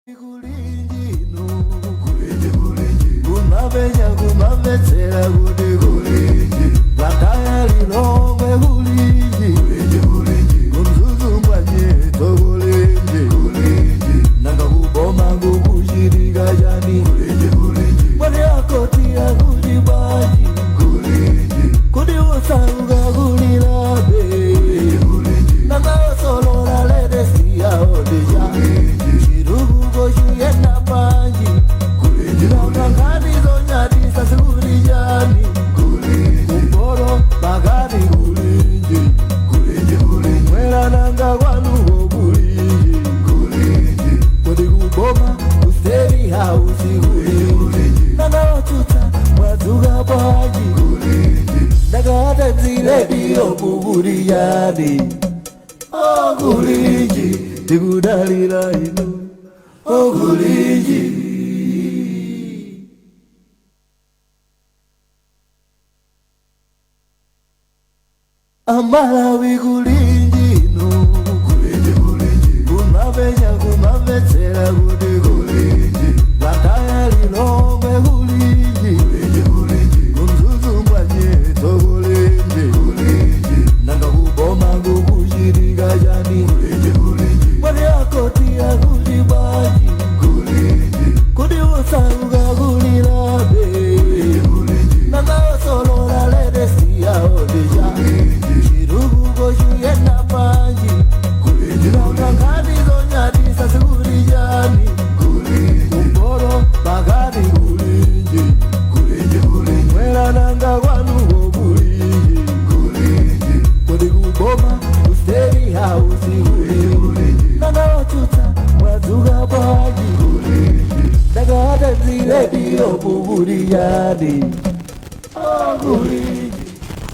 Malawi kulinji no kulinji kulinji kumavenya kumavetsera kuti kulinji vataya lilongwe kulinji kulinji kulinji kumzuzumbwa nyeto kulinji kulinji nanga kuboma kukuchitika chani kulinji kulinji mwali akoti akuti baji kulinji kuti usauka kulilabe kulinji kulinji nanga osolola ledesi yaodesha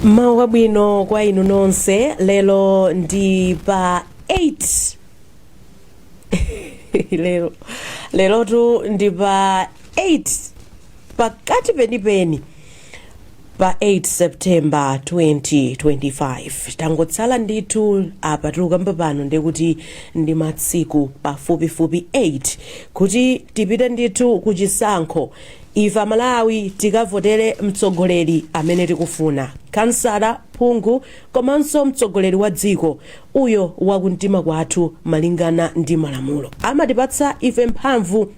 Mawa bwino kwa inu nonse. Lelo ndi pa 8 lelo tu ndi pa 8 pakati penipeni pa 8 September 2025. Tangotsala ndithu apa tikukamba pano ndikuti ndi matsiku pafupifupi 8 kuti tipite ndithu kuchisankho. Ife Malawi tikavotere mtsogoleri amene tikufuna, kansala, phungu, komanso mtsogoleri wa dziko uyo wakumtima kwathu malingana ndi malamulo. Amatipatsa ife mphamvu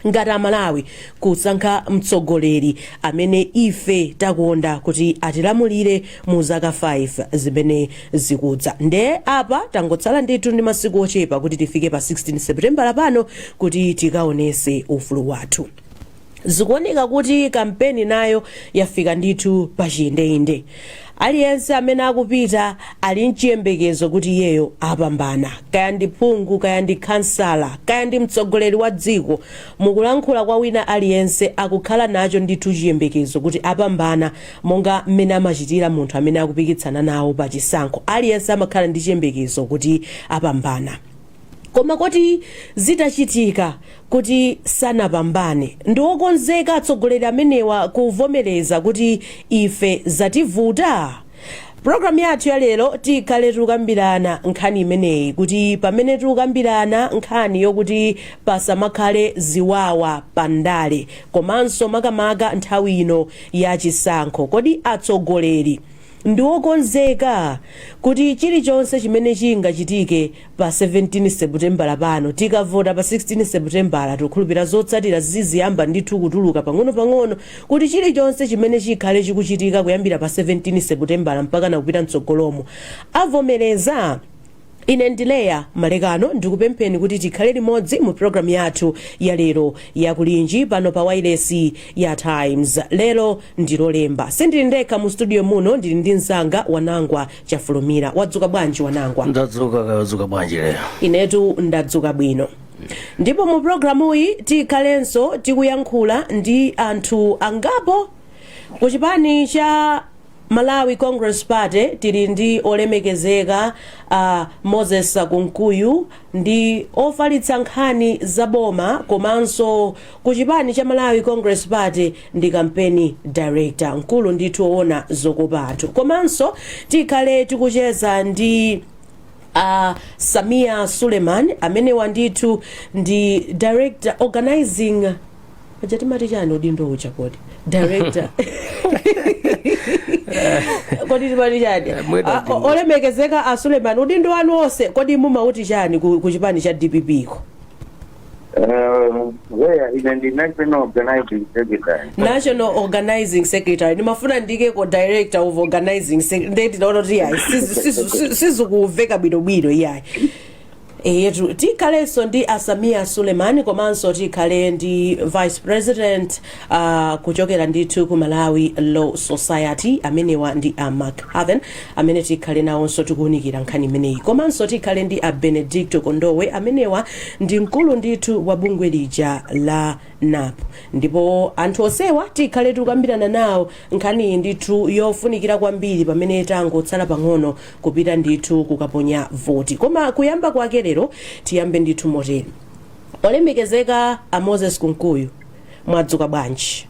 ngati Amalawi kusankha mtsogoleri amene ife takonda kuti atilamulire mu zaka 5 zimene zikudza. Nde apa tangotsala ndithu ndi masiku ochepa kuti tifike pa 16 September pano kuti tikaonese ufulu wathu. Zikuoneka kuti kampeni nayo yafika ndithu pa chiyindeinde. Aliyense amene akupita ali mchiyembekezo kuti iyeyo apambana, kaya ndi phungu, kaya ndi kansala, kaya ndi mtsogoleri wa dziko. Mukulankhula kwa wina aliyense akukhala nacho ndithu chiyembekezo kuti apambana, monga mmene amachitira munthu amene akupikitsana nawo pa chisankho. Aliyense amakhala ndi chiyembekezo kuti apambana. Koma kuti zitachitika kuti sanapambane, ndi okonzeka atsogoleri amenewa kuvomereza kuti ife zativuta? Program yathu ya lero tikhale tikukambirana nkhani imeneyi, kuti pamene tikukambirana nkhani yokuti pasamakhale ziwawa pandale, komanso makamaka nthawi ino ya chisankho. Kodi atsogoleri ndi okonzeka kuti chilichonse chimene chingachitike pa 17 September pano, tikavota pa 16 September tikukhulupirira zotsatira ziziyamba ndithu kutuluka pang'ono-pang'ono, kuti chilichonse chimene chikhale chikuchitika kuyambira pa 17 September mpaka nakupita mtsogolomo avomereza? Ine ndileya malekano ndikupempheni kuti tikhale limodzi mu program yathu ya lero ya kulinji pano pa wireless ya Times. Lero ndilolemba, sindili ndekha mu studio muno, ndili ndi mzanga Wanangwa Chafulumira. Wadzuka bwanji Wanangwa? Ndadzuka bwanji lero. Inetu ndadzuka bwino. Ndipo mu programu iyi tikhalenso tikuyankhula ndi anthu angapo ku chipani cha Malawi Congress Party. Tili ndi olemekezeka Moses Sakunkuyu ndi ofalitsa nkhani zaboma, komanso ku chipani cha Malawi Congress Party ndi campaign director mkulu ndithu ona zokopa athu. Komanso tikhale tikucheza ndi Samia Suleiman amene wandithu ndi director organizing ajatimati chani udindo ucha kodi director kodi timati chani olemekezeka Suleiman udindo wanu onse kodi mumauti chani ku chipani cha DPP ko in the National Organizing Secretary. National Organizing Secretary. Nimafuna ndike ko Director of Organizing Secretary. Ndinono ti yayi. Sizukuveka bwino yayi. Yetu tikhalenso ndi Samia Suleiman komanso tikhale ndi Vice President kuchokera ndithu ku Malawi Law Society amenewa ndi McHaven amene tikhale nawonso tikuunikira nkhani imeneyi komanso tikhale ndi Benedicto Kondowe amenewa ndi mkulu ndithu wa bungwe lija la NAP ndipo anthu onsewa tikhale tukambirana nawo nkhani ndithu yofunikira kwambiri pamene tangotsala pang'ono kupita ndithu kukaponya voti koma kuyamba kwake lero tiyambe ndithu motere olemekezeka Moses Kunkuyu mwadzuka bwanji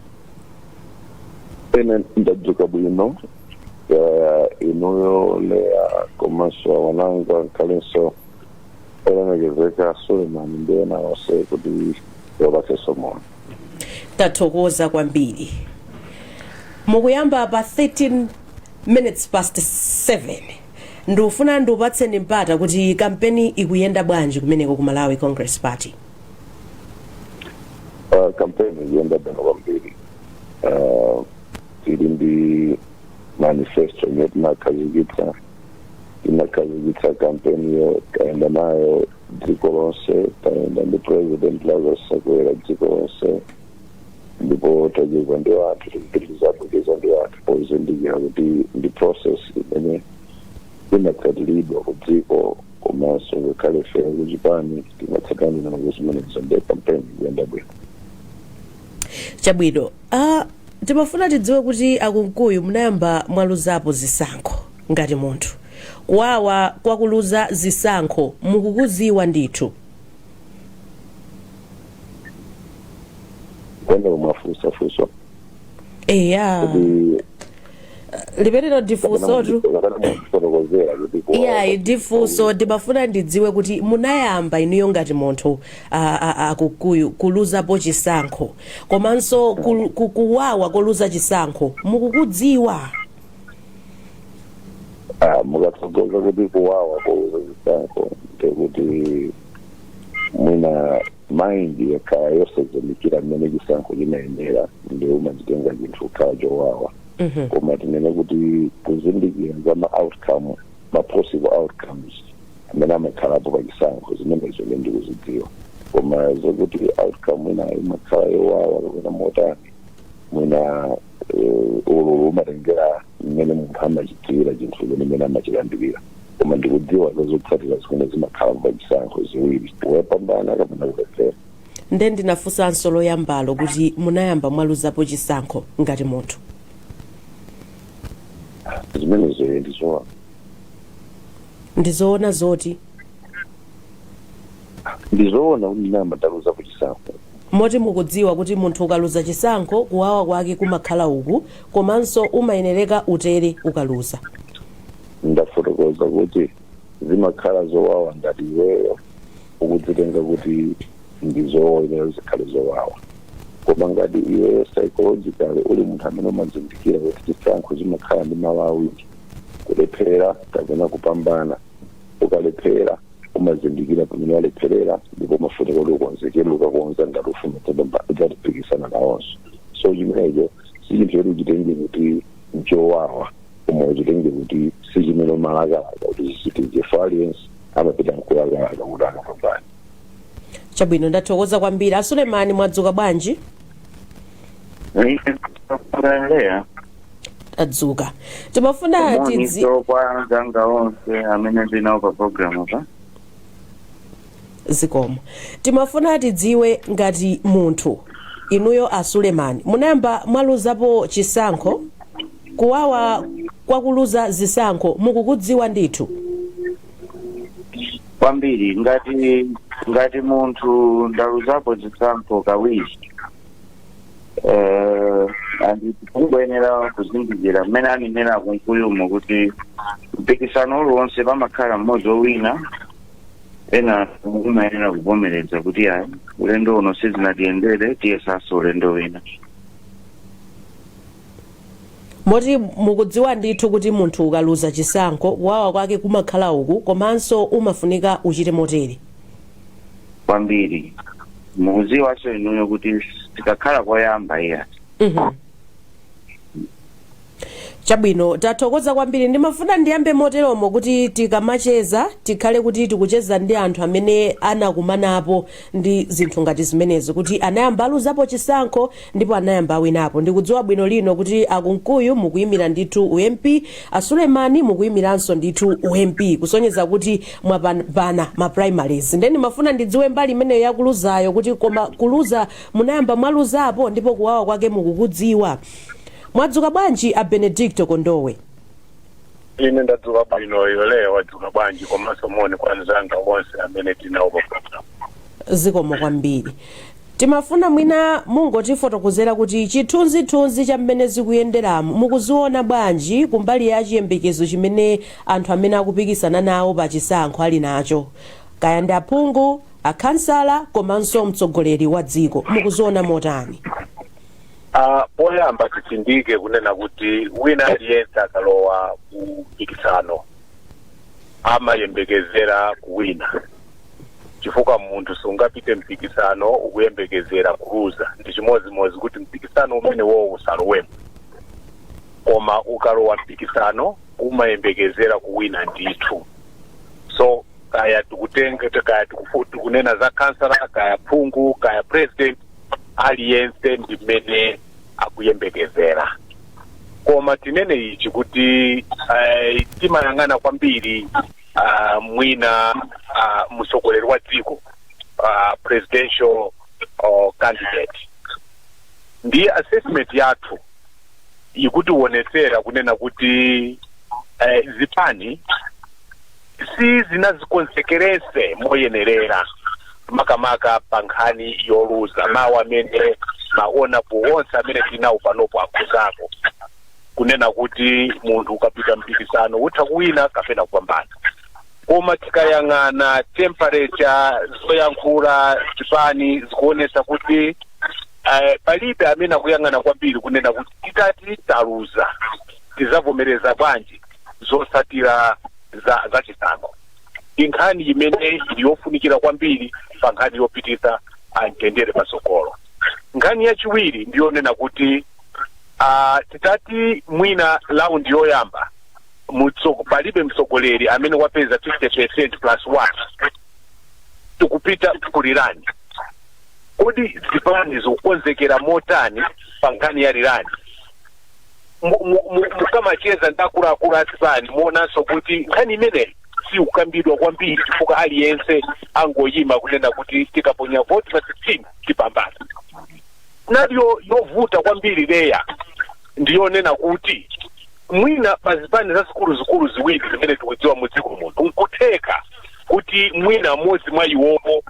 ene ndadzuka bwino inuyo lea komanso wananga kalenso olemekezeka Suleiman ndena wase kuti yobasesomo tathokoza kwambiri mukuyamba pa 13 minutes past 7 ndufuna ndiupatseni mpata kuti kampeni ikuyenda bwanji kumeneko ku Malawi Congress Party kampeni ikuyenda bwino kwambiri tili ndi manifesto yetu inakazikitsa kampeni yo taenda nayo dziko lonse taenda ndi president Lazarus Chakwera dziko lonse ndipo tajikwa ndi wanthu tikupitiriza ndi wanthu pozindikira kuti ndi process imene inatsatidwa ku dziko komanso ngakhale fera kuchipani timatsatana nazo zimene zizonde kampeni kuyenda bwino chabwino timafuna tidziwe kuti akunkuyu munayamba mwaluzapo zisankho ngati munthu kuwawa kwakuluza zisankho mukukudziwa ndithu kwenda kumafusafuso liperero difusotu difuso ndimafuna ndidziwe kuti munayamba inuyo ngati munthu akukuyu kuluzapo chisankho komanso kuwawa koluza chisankho mukukudziwa mukatsogoza kuti kuwawa koluza chisankho ndekuti mwina maindi yakhala yosazamikira mmene chisankho chimayendera ndiye umachitenga chinthu kukhala chowawa koma tinene kuti kuzindikira za ma-outcome ma-possible outcomes amene amakhalapo pa chisankho zimenezo ndikuzidziwa koma zokuti outcome mwina imakhala yowawa kapena motani mwina ululu umatengera mmene munthu amachitira chinthu chimene amachilandikira koma ndikudziwa zotsatira zimene zimakhala pa chisankho ziwiri wepambana kapena kulephera nde ndinafunsanso loyambalo kuti munayamba mwaluzapo chisankho ngati munthu zimenezo ndizoona zoti ndizoona kuti ndinayamba ndaluzapo chisankho moti mukudziwa kuti munthu ukaluza chisankho kuwawa kwake kumakhala uku komanso umayenereka utere ukaluza ndafotokoza kuti zimakhala zowawa ngati iweyo ukudzitenga kuti ndizoyenera zikhale zowawa koma ngati iweyo psychologically uli munthu amene umazindikira kuti chisankho zimakhala ndi malo awiri kulephera kapena kupambana ukalephera umazindikira pamene walepherera ndipo umafunika kuti ukonzekere ukakonza ngati ufuna udzatipikisana nawonso so chimenecho si chinthu choti uchitenge kuti nchowawa koma uchitenge kuti si chimene umalakalaka kuti chichitike for aliyense amapita mkulakalaka kuti akapambane chabwino ndathokoza kwambiri Suleiman mwadzuka bwanji adzuka timafuna tidziwe kwa nzanga onse amene ndinawo pa program pa zikomo timafuna tidziwe ngati munthu inuyo Suleiman munayamba mwaluzapo chisankho kuwawa kwakuluza zisankho mukukudziwa ndithu kwambiri ngati munthu ndaluzapo chisankho kawiri andikuyenera kuzindikira mmene anenera kunkuyumo kuti mpikisano uliwonse pamakhala mmodzi owina ena umayenera kuvomereza kuti ayi ulendo uno sizinatiyendere tiyesanso ulendo wina. moti mukudziwa ndithu kuti munthu ukaluza chisankho kuwawa kwake kumakhala uku komanso umafunika uchite motere kwambiri mukudziwanso inuyo kuti tikakhala koyamba iya. Chabwino tathokoza kwambiri ndimafuna ndiyambe moteromo kuti tikamacheza tikhale kuti tikucheza ndi anthu amene anakumanapo ndi zinthu ngati zimenezi kuti anayamba aluzapo chisankho ndipo anayamba awinapo. Ndikudziwa bwino lino kuti akunkuyu mukuyimira ndithu UMP, Asulemani mukuyimiranso ndithu UMP kusonyeza kuti mwapambana ma primaries. Ndeni mafuna ndidziwe mbali imeneyo yakuluzayo kuti koma kuluza munayamba mwaluzapo ndipo kuwawa kwake mukukudziwa. Mwadzuka bwanji a Benedicto Kondowe? Ine ndadzuka bwino lero wadzuka bwanji komanso moni kwa nzanga wonse amene tinawo pa program. Zikomo kwambiri. Timafuna mwina mungotifotokozera kuti chithunzithunzi cha mmene zikuyenderamo mukuziona bwanji kumbali ya chiyembekezo chimene anthu amene akupikisana nawo pa chisankho ali nacho, kaya ndi aphungu, akhansala komanso mtsogoleri wa dziko, mukuziona motani? Poyamba titsindike kunena kuti wina aliyense akalowa mpikisano amayembekezera kuwina, chifukwa munthu sungapite mpikisano ukuyembekezera kuluza. Ndi chimodzimodzi kuti mpikisano umene wowo usalowemo, koma ukalowa mpikisano umayembekezera kuwina ndithu. So kaya tikutenga kaya tikunena za kansala, kaya phungu, kaya president, aliyense ndimene akuyembekezera. Koma tinene ichi kuti timayang'ana kwambiri mwina mtsogoleri wa dziko, presidential candidate. Ndiye assessment yathu ikuti uonetsera kunena kuti zipani si zinazikonsekerese moyenerera makamaka pankhani yoluza mawu amene maona wonse amene tinawo panopo akuzako kunena kuti munthu ukapita mpikisano utha kuwina kapena kupambana. Koma tikayang'ana temperature zoyankhula zipani zikuonesa kuti palibe amene akuyang'ana kwambiri kunena kuti titati taluza tizavomereza bwanji zosatira za chisankho. Inkhani imene iliyofunikira kwambiri pa nkhani yopitisa amtendere pasokolo. Nkhani yachiwiri ndiyonena kuti titati mwina laundi yoyamba palibe mtsogoleri amene wapeza 50% plus 1 tikupita kulirani. Kodi zipani zikukonzekera motani pa nkhani ya lirani? Mukamacheza ndakuluakulu azipani muonanso kuti nkhani imeneyi si ukambidwa kwambiri chifukwa aliyense angoyima kunena kuti tikaponya vote pa 16 tipambana. Naliyo yovuta kwambiri leya ndiyonena kuti mwina pazipani zazikulu ziwiri zimene tikudziwa mu dziko muno nkutheka kuti mwina mmodzi mwa iwopo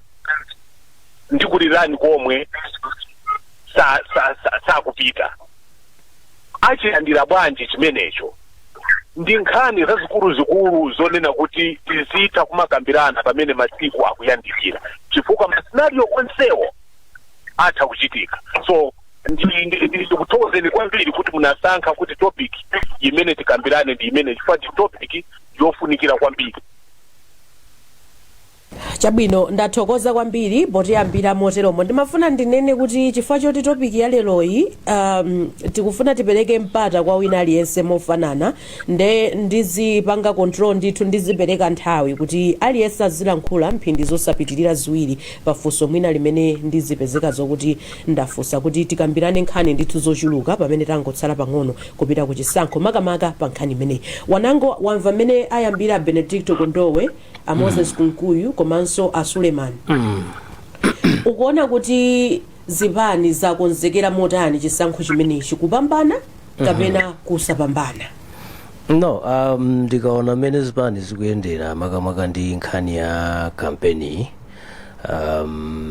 ndi kulirani komwe sakupita. Achiyandira bwanji chimenecho? Ndi nkhani zazikulu zonena kuti tizitha kumakambirana pamene masiku akuyandikira chifukwa masinariyo onsewo atha kuchitika. So ndikuthokozeni kwambiri kuti munasankha kuti topic imene tikambirane ndi imene chifukwa ndi topic yofunikira kwambiri. Chabwino ndathokoza kwambiri potiyambira moteromo. Ndimafuna ndinene kuti chifukwa choti topic ya leroyi tikufuna tipereke mpata kwa wina aliyense mofanana ndizipanga control ndithu ndizipereka nthawi kuti aliyense azilankhula mphindi zosapitirira ziwiri pafunso mwina limene ndizipezeka zokuti ndafunsa kuti tikambirane nkhani ndithu zochuluka pamene tangotsala pang'ono kupita ku chisankho makamaka pa nkhani imeneyi. Wanango wamva mmene ayambira Benedicto Kondowe, Moses Kunkuyu komanso Asulemani. Ukuona kuti zipani zakonzekera motani chisankho chimenechi, kupambana kapena kusapambana? No, ndikaona mmene zipani zikuyendera makamaka ndi nkhani ya kampeni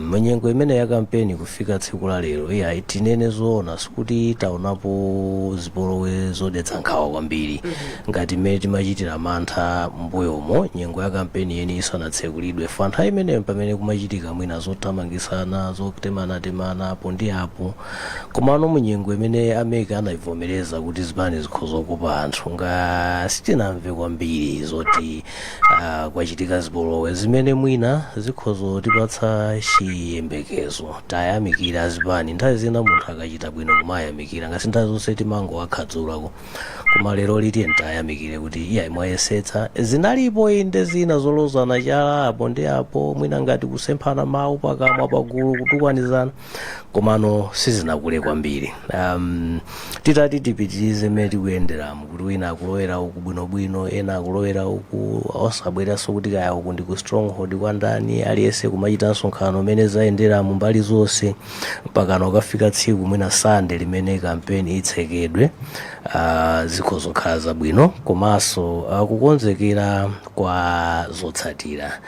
munyengo imene ya kampeni kufika tsiku la lero iya tinene zoona sikuti taonapo zipolowe zodetsa nkhawa kwambiri ngati mmene timachitira mantha mbuyomo nyengo ya kampeni yeni isanatsekulidwe fantha imene pamene kumachitika mwina zothamangisana zotemana apo ndi apo komano munyengo imene America anayivomereza kuti zipani zikhoza kupa anthu nga sitinamve kwambiri zoti kwachitika zipolowe zimene mwina zikhoza tipatsa chiyembekezo tayamikira zipani nthawi zina munthu akachita bwino kumayamikira ngati nthawi zonse timango akhadzulako koma lero liti tayamikire kuti iya mwayesetsa zinalipo inde zina zolozana chala apo ndi apo mwina ngati kusemphana mawu pakamwa pagulu kutukwanizana komano sizinakule kwambiri titati tipitirize mmene tikuyenderamo kuti wina akulowera uku bwinobwino ena akulowera uku osabweranso kuti kaya uku ndi ku stronghold kwa ndani aliyense kumachita nsonkhano mmene zayenderamo mbali zonse mpakana ukafika tsiku mwina sande limene kampeni itsekedwe zikhoza kukhala zabwino komanso kukonzekera kwa zotsatira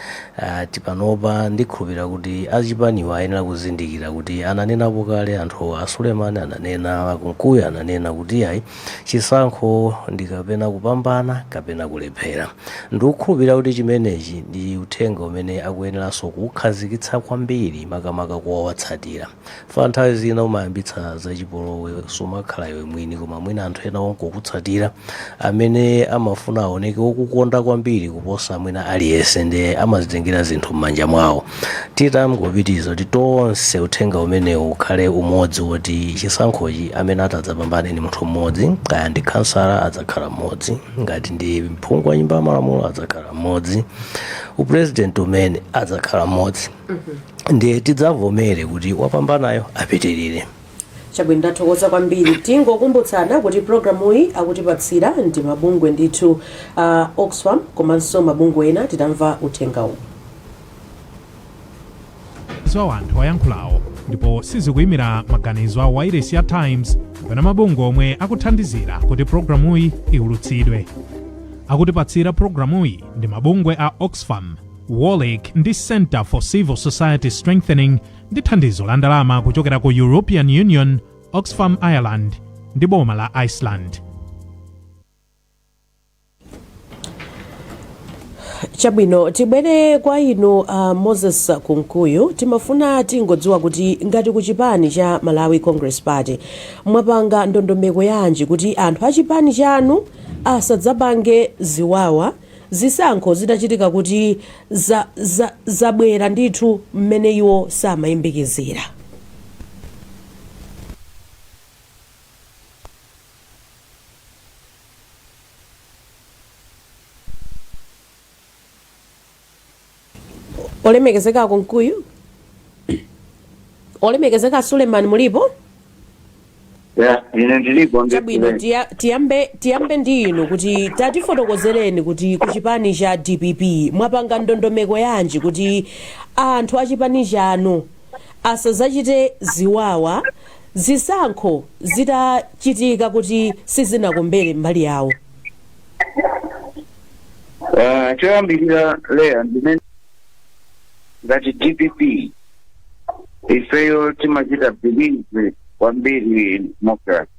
tipanopa ndikhulupirira kuti achipaniwa ayenera kuzindikira kuti ananenapo kale anthu a Sulemani ananena Kunkuyu ananena kuti ayi chisankho ndi kapena kupambana kapena kulephera ndikukhulupirira kuti chimenechi ndi uthenga umene akuyeneranso kukhazikitsa kwambiri makamaka kwa watsatira fa nthawi zina umayambitsa zachipolowe sumakhala iwe mwini koma mwina anthu ena onke okutsatira amene amafuna aoneke okukonda kwambiri kuposa mwina aliyense ndi amazitengera zinthu m'manja mwawo titamngopitiza kuti tonse uthenga umene ukhale umodzi woti chisankhochi amene atadzapambane ni munthu mmodzi kaya ndi kansala adzakhala mmodzi ngati ndi mphungu wa nyumba ya malamulo adzakhala mmodzi upresident umene adzakhala mmodzi ndiye tidzavomere kuti wapambanayo apitirire chabwino ndathokoza kwambiri tingokumbutsana kuti programu iyi akutipatsira ndi mabungwe ndithu Oxfam komanso mabungwe ena titamva uthengawu zo anthu ayankhulawo ndipo sizikuyimira maganizo a wailesi ya Times kapena mabungwe omwe akuthandizira kuti programu iyi iwulutsidwe akutipatsira programu iyi ndi mabungwe a Oxfam Warwick ndi Center for Civil Society Strengthening ndi thandizo la ndalama kuchokera ku European Union, Oxfam Ireland ndi boma la Iceland. chabwino tibwere kwa inu Moses Kunkuyu timafuna tingodziwa kuti ngati ku chipani cha Malawi Congress Party mwapanga ndondomeko yanji kuti anthu a chipani chanu asadzapange ziwawa zisankho zitachitika kuti zabwera ndithu mmene iwo samayembekezera. Olemekezeka Kunkuyu? Olemekezeka Suleiman mulipo? ine ndilipo chabwino tiyambe ndi inu kuti tatifotokozereni kuti ku chipani cha DPP mwapanga ndondomeko yanji kuti anthu a chipani chanu asadzachite ziwawa zisankho zitachitika kuti sizinakumbere mbali yawo. choyambirira leya ndimene ngati DPP ifeyo timachita believe kwambiri democracy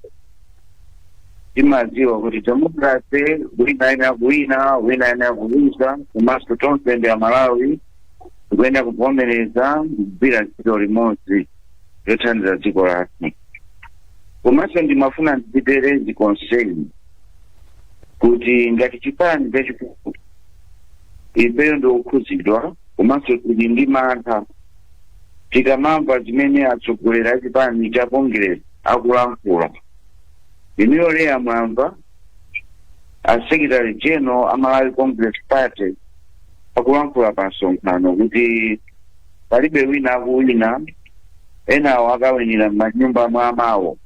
timadziwa kuti democracy wina ena kuwina komanso tonse ndi Amalawi tikuyenda kuvomereza kugwira ntchito limodzi yothandiza dziko lathu komanso ndimafuna ndipereke concern kuti ngati chipani chachikulu ifeyo ndikukhudzidwa komanso tili ndi mantha tikamamva zimene atsogoleri a chipani cha Congress akulankhula inuyo leya mwamva a Secretary General a Malawi Congress Party akulankhula pa nsonkhano kuti palibe wina akuwina enawo akawinira m'manyumba mwawo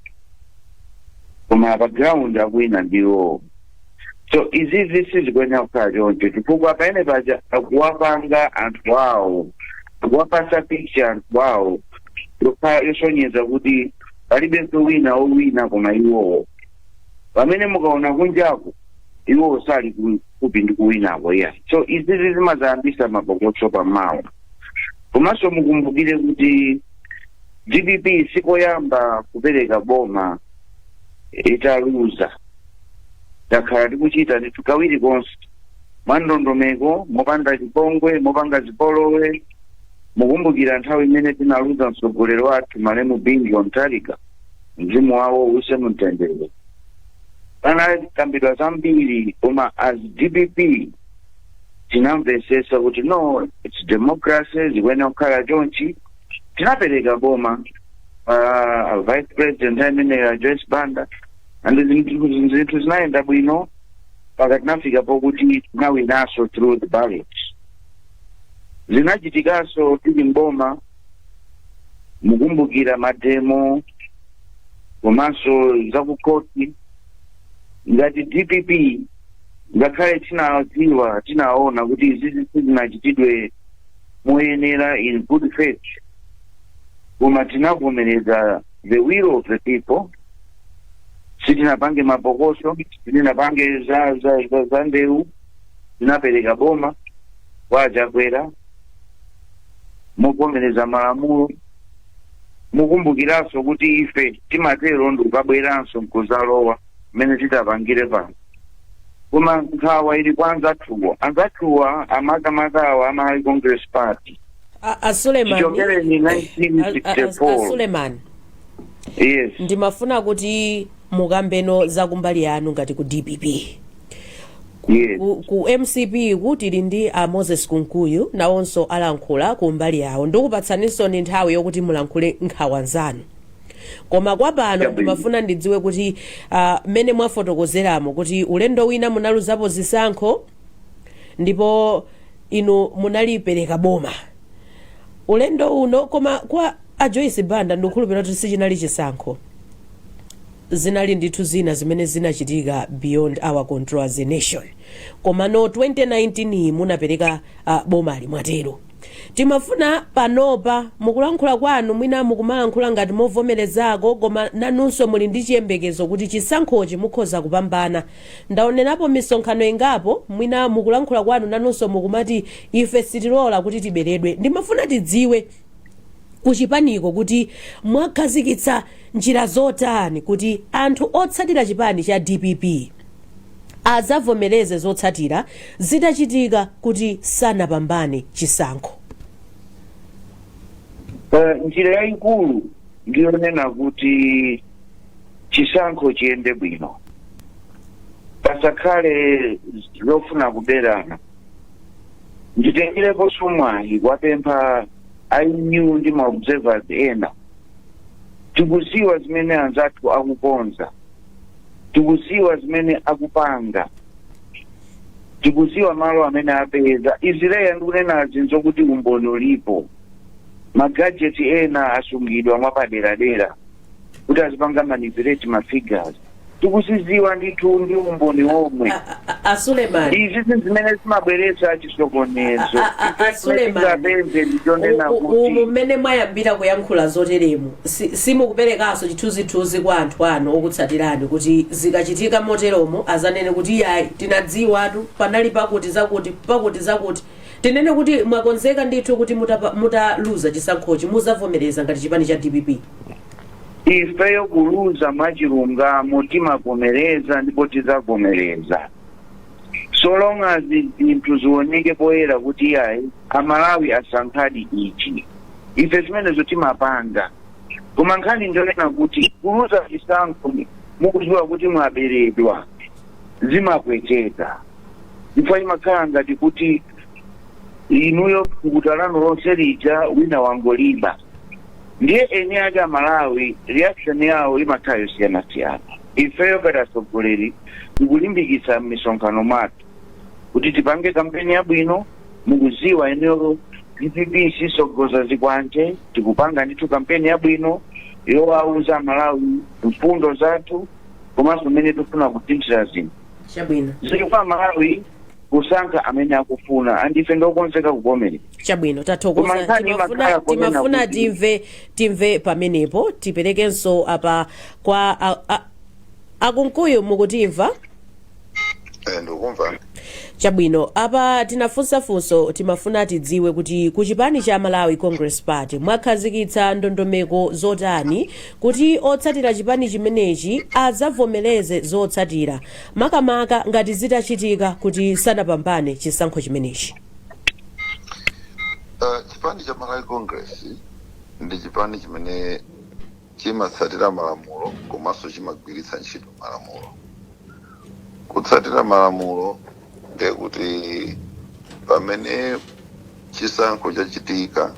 koma pa ground akuwina ndiwo. So izizi sizikuyenera kukhala choncho chifukwa pamene paja akuwapanga anthu awo akuwapasa picture anthu awo yosonyeza kuti palibenso wina owina koma iwowo pamene mukaona kunjaku iwowo sali kupi ndi kuwinako ya. So izizi zimazayambisa mabokoso pamawa komanso mukumbukire kuti DPP sikoyamba kupereka boma italuza, takhala tikuchita ndithu kawiri konse mwandondomeko, mopanda chipongwe, mopanga zipolowe. Mukumbukira nthawi imene tinaluza mtsogoleri wathu Malemu Bingi Ontalika, mzimu wawo use mumtendere. Panakambidwa zambiri, koma as DPP tinamvesesa kuti no, it's democracy, zikuyenera kukhala chonchi. Tinapereka boma vice president amene Joyce Banda, and zinthu zinaenda bwino paka tinafika pokuti tinawinaso through the ballots. Zinachitikaso tili mboma, mukumbukira mademo komanso zakukoti. Ngati DPP ngakhale tinadziwa, tinaona kuti izizi sizinachitidwe moyenera in good faith, koma tinavomereza the will of the people. Sitinapange mabokoso, sitinapange za ndeu, tinapereka boma wajakwera muvomereza malamulo. Mukumbukiranso kuti ife timatero ndikabweranso mkuzalowa mmene titapangire pano. Koma nkhawa ili kwa anzathuwa amakamakawa ama Congress Party. Suleiman, ni 1964. Suleiman. Yes. Ndimafuna kuti mukambeno za kumbali yanu ngati ku DPP. Yes. Ku MCP kuti lindi a Moses Kunkuyu nawonso alankhula kumbali yawo. Ndikupatsaninso ni nthawi yokuti mulankhule nkhawa nzanu. Koma kwa pano ndimafuna ndidziwe kuti mene mwafotokozeramo kuti ulendo wina munaluzapo zisankho ndipo inu munalipereka boma. Ulendo uno koma kwa a Joyce Banda ndikukhulupirira kuti sichinali chisankho. Zinali ndithu zina zimene zinachitika beyond our control as a nation. Koma no 2019 munapereka boma limwatero. Timafuna panopa mukulankhula kwanu mwina mukumalankhula ngati movomerezako, koma nanunso muli ndi chiyembekezo kuti chisankhochi mukhoza kupambana. Ndaonenapo misonkhano ingapo mwina mukulankhula kwanu nanunso mukumati ife sitilola kuti tiberedwe. Ndimafuna tidziwe kuchipaniko kuti mwakhazikitsa njira zotani kuti anthu otsatira chipani cha DPP azavomereze zotsatira zitachitika kuti sanapambane chisankho. Njira yayikulu ndiyonena kuti chisankho chiyende bwino, pasakhale zofuna kuberana. Nditengerepo somwayi wapempha ainu ndi maobservers ena, tikuziwa zimene anzathu akukonza, tikuziwa zimene akupanga, tikuziwa malo amene apeza. Izileya ndikunena zinzo kuti umboni ulipo, magajeti ena asungidwa mwapaderadera kuti azipanga manipulate mafigures. Tikuziziwa ndithu ndi umboni omwe. Suleiman, izi zimene zimabweretsa chisokonezo. Suleiman, mmene mwayambira kuyankhula zoteremu simukuperekaso chithunzithunzi kwa anthu anu okutsatirani kuti zikachitika moteromo azanene kuti yayi tinadziwatu panali pakuti zakuti tinene kuti mwakonzeka ndithu kuti mutaluza chisankhochi muzavomereza ngati chipani cha DPP. Ifeyo kuluza mwachilungamo timavomereza ndipo tizavomereza, so long as zinthu zioneke poyera kuti yayi amalawi asankhadi ichi, ife zimenezo timapanga. Koma nkhani ndionena kuti kuluza chisankho mukudziwa kuti mwaberedwa zimapweteka, ndipo imakhala ngati kuti inuyo kukutalano lonse lija wina wangoliba. Ndiye eni ake Malawi reaction yawo imakhala yosiyana-siyana. Ifeyo ngati atsogoleri tikulimbikitsa m'misonkhano mwathu kuti tipange kampeni yabwino. Mukuziwa eneyo DPP sisogoza zikwanje, tikupanga ndithu kampeni yabwino yowauza Malawi mfundo zathu komanso mmene tikufuna kusinthira zinthu. Chabwino. Zikufuna Malawi kusankha amene akufuna, andife ndokonzeka kuvomereza. Chabwino, tathokoza. Timafuna timve pamenepo tiperekenso apa kwa akunkuyu mukutimva? Ndikumva. Chabwino apa tinafunsafunso timafuna tidziwe kuti ku chipani cha Malawi Congress Party mwakhazikitsa ndondomeko zotani kuti otsatira chipani chimenechi adzavomereze zotsatira makamaka ngati zitachitika kuti sanapambane chisankho chimenechi. Chipani cha Malawi Congress ndi chipani chimene chimatsatira malamulo komanso chimagwiritsa ntchito malamulo. Kutsatira malamulo ndekuti pamene chisankho chachitika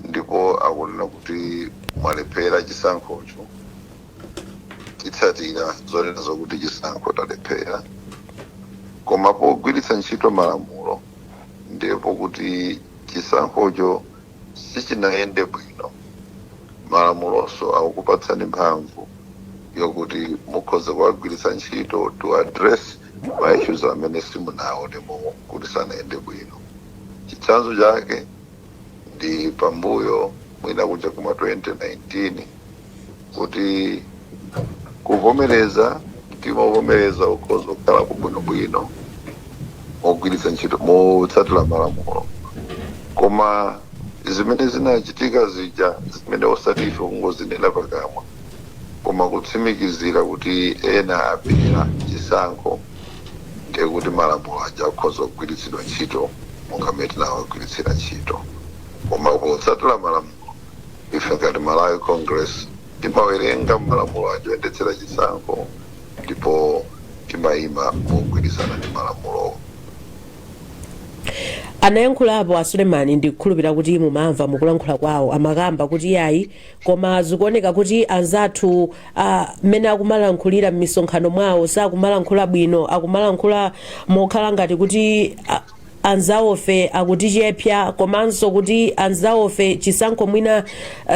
ndipo akunena kuti mwalephera chisankhocho titsatira zonena zokuti chisankho talephera, koma pogwiritsa ntchito malamulo ndipo kuti chisankhocho sichinayende bwino, malamulonso akukupatsani mphamvu yokuti mukhoza kuwagwiritsa ntchito to address ma issues amene simunaonemo kuti sanayende bwino. Chitsanzo chake ndi pambuyo mwina kuja kuma 2019 kuti kuvomereza timovomereza ukhoza kukhala kubwinobwino mogwiritsa ntchito motsatira malamulo, koma zimene zinachitika zija zimene osati ife kungozinena pakamwa koma kutsimikizira kuti ena apira chisankho ndekuti malamulo aja akhoza kugwiritsidwa ntchito monga mmene tinawagwiritsira ntchito. Koma potsatira malamulo ife ngati Malawi Congress timawerenga malamulo aja oyendetsera chisankho ndipo timayima mogwirizana ndi malamulo. Anayankhulapo Suleiman ndikukhulupirira kuti mumamva mukulankhula kwawo amakamba kuti yayi koma zikuoneka kuti anzathu mmene akumalankhulira m'misonkhano mwawo sakumalankhula bwino, akumalankhula mokhala ngati kuti anzawofe akutichepsa komanso kuti anzawofe chisankho mwina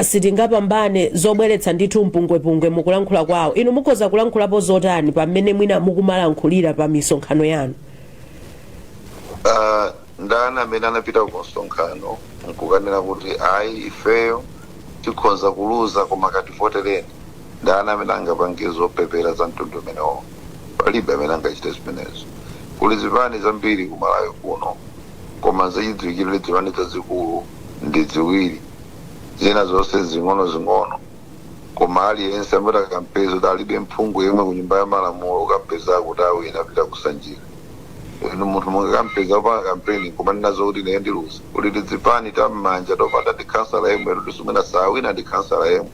sitingapambane zobweretsa ndithu mpungwepungwe mukulankhula kwawo. Inu mukhoza kulankhulapo zotani pamene mwina mukumalankhulira pa misonkhano yanu? Ndana amene anapita ku msonkhano nkukanena kuti ayi ifeyo tikhoza kuluza koma kativotereni. Ndana amene angapange zopepera za mtundu umenewo, palibe amene angachite zimenezo. Kuli zipani zambiri ku Malawi kuno koma zachidziwikire zipani zazikulu ndi ziwiri, zina zonse zing'ono koma aliyense amene akampeza kuti alibe mphungu yemwe ku nyumba ya malamulo ukampeza kuti awina apita kusanjika. Inu munthu mungakampeza pa kampeni koma ndinazo kuti ine ndiluza kuti zipani tam'manja topanda ndi kansala yemwe kuti sumena sawina ndi kansala yemwe,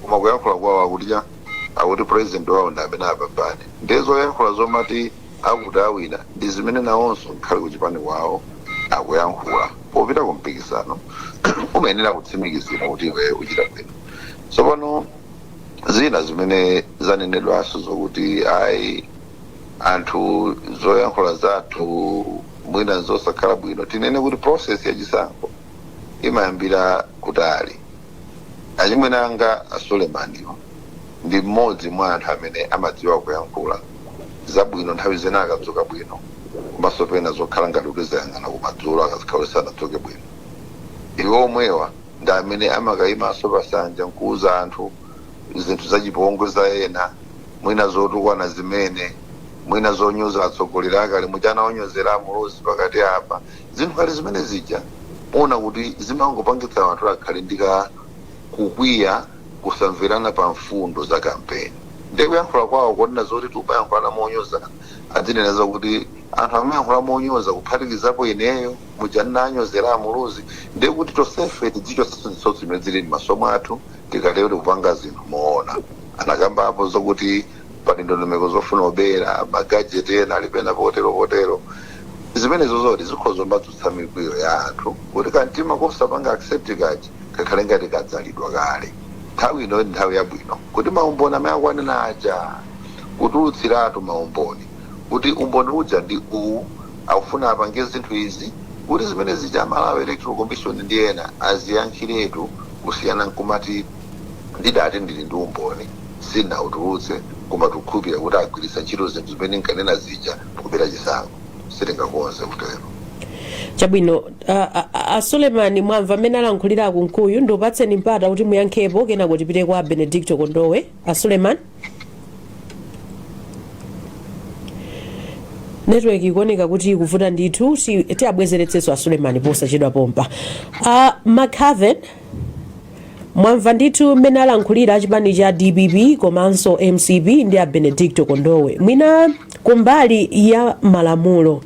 koma kuyankhula kwawo akuti president wawo ndi amene apambane. Ndizo yankhula zomati akuti awina ndi zimene nawonso nkhali kuchipani kwawo akuyankhula popita ku mpikisano umayenera kutsimikizira kuti iwe uchita bwino. Tsopano zina zimene zanenedwanso zokuti ayi anthu zoyankhula zathu mwina zosakhala bwino, tinene kuti process ya chisankho imayambira kutali. Achimwene anga Suleimaniyo ndi mmodzi mwa anthu amene amadziwa kuyankhula zabwino nthawi zina akadzuka bwino komanso pena zokhala ngati kuti zayang'ana kumadzulo akazikhala sanadzuke bwino. Iwo omwewa ndi amene amakayimanso pasanja nkuuza anthu zinthu zachipongwe za ena, mwina zotukwana zimene, mwina zonyoza atsogoleri akale muchana onyozera Muluzi pakati apa. Zinthu kale zimene zija ona kuti zimangopangitsa anthu akhale ndika kukwiya kusamverana pa mfundo za kampeni. Ndikuyankhula kwawo konena zoti tupayankhulana monyoza adzinena zakuti anthu amayankhula monyoza kuphatikizapo ineyo muchana anyozera Muluzi ndekuti tosefe tidzichotsa zimene zili m'maso athu tikatero tikupanga zinthu moona. Anakambapo zokuti pali ndondomeko zofuna obera magajeti ena alipena potero zimenezo zoti zikhoza kudzutsa mikwiyo ya anthu kuti kantima kosapanga accept kachi kakhale ngati kadzalidwa kale. Nthawi ino nthawi yabwino kuti maumboni amene akwanena aja kutulutsiratu maumboni kuti umboni uja ndi uwu akufuna apange zinthu izi kuti zimene zija Malawi Electoral Commission ndi ena aziyankhiretu kusiyana nkumati ndidati ndili ndi umboni sinautulutse koma tukhupira kuti agwiritsa ntchito zinthu zimene nkanena zija kupita chisankho sitingakonze kutero. Chabwino Suleiman mwamva amene alankhulira kunkuyu ndiupatseni mpata kuti muyankhepo kenako tipite kwa Benedicto Kondowe. Suleiman network ikuoneka kuti ikuvuta ndithu tiyabwezeretsenso Suleiman posachedwa pompa. McHaven mwamva ndithu mmene alankhulira achipani cha DPP komanso MCP ndi a Benedicto Kondowe. Mwina kumbali ya malamulo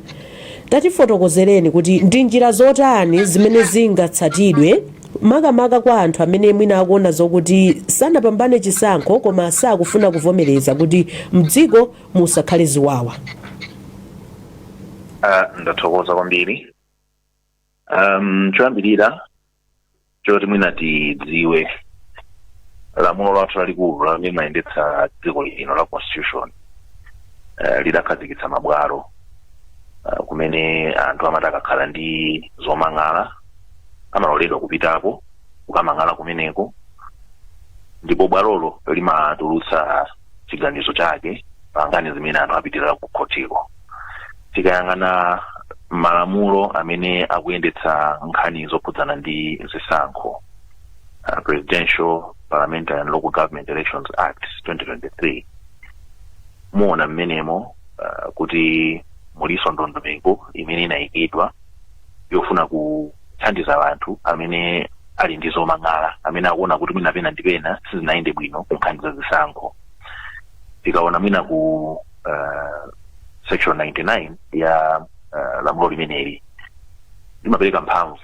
tatifotokozereni kuti ndi njira zotani zimene zingatsatidwe makamaka kwa anthu amene mwina akuona zokuti sanapambane chisankho koma sakufuna kuvomereza kuti mdziko musakhale ziwawa. Ndathokoza kwambiri. Choyambirira choti mwina tidziwe lamulo lathu lalikulu lamene limayendetsa dziko lino la constitution lidakhazikitsa mabwalo kumene anthu amati akakhala ndi zomang'ala amaloledwa kupitapo kukamang'ala kumeneko, ndipo bwalolo limatulutsa chiganizo chake pa nkhani zimene anthu apitirira ku khotiko. Tikayang'ana malamulo amene akuyendetsa nkhani zokhudzana ndi zisankho, Presidential, Parliamentary and Local Government Elections Act 2023, muona mmenemo kuti muliso ndondomeko imene inayikidwa yofuna kuthandiza anthu amene ali ndi zomang'ala, amene akuona kuti mwina pena ndi pena sizinayende bwino ku nkhani za zisankho. Tikaona mwina ku section 99 ya lamulo limeneli limapereka mphamvu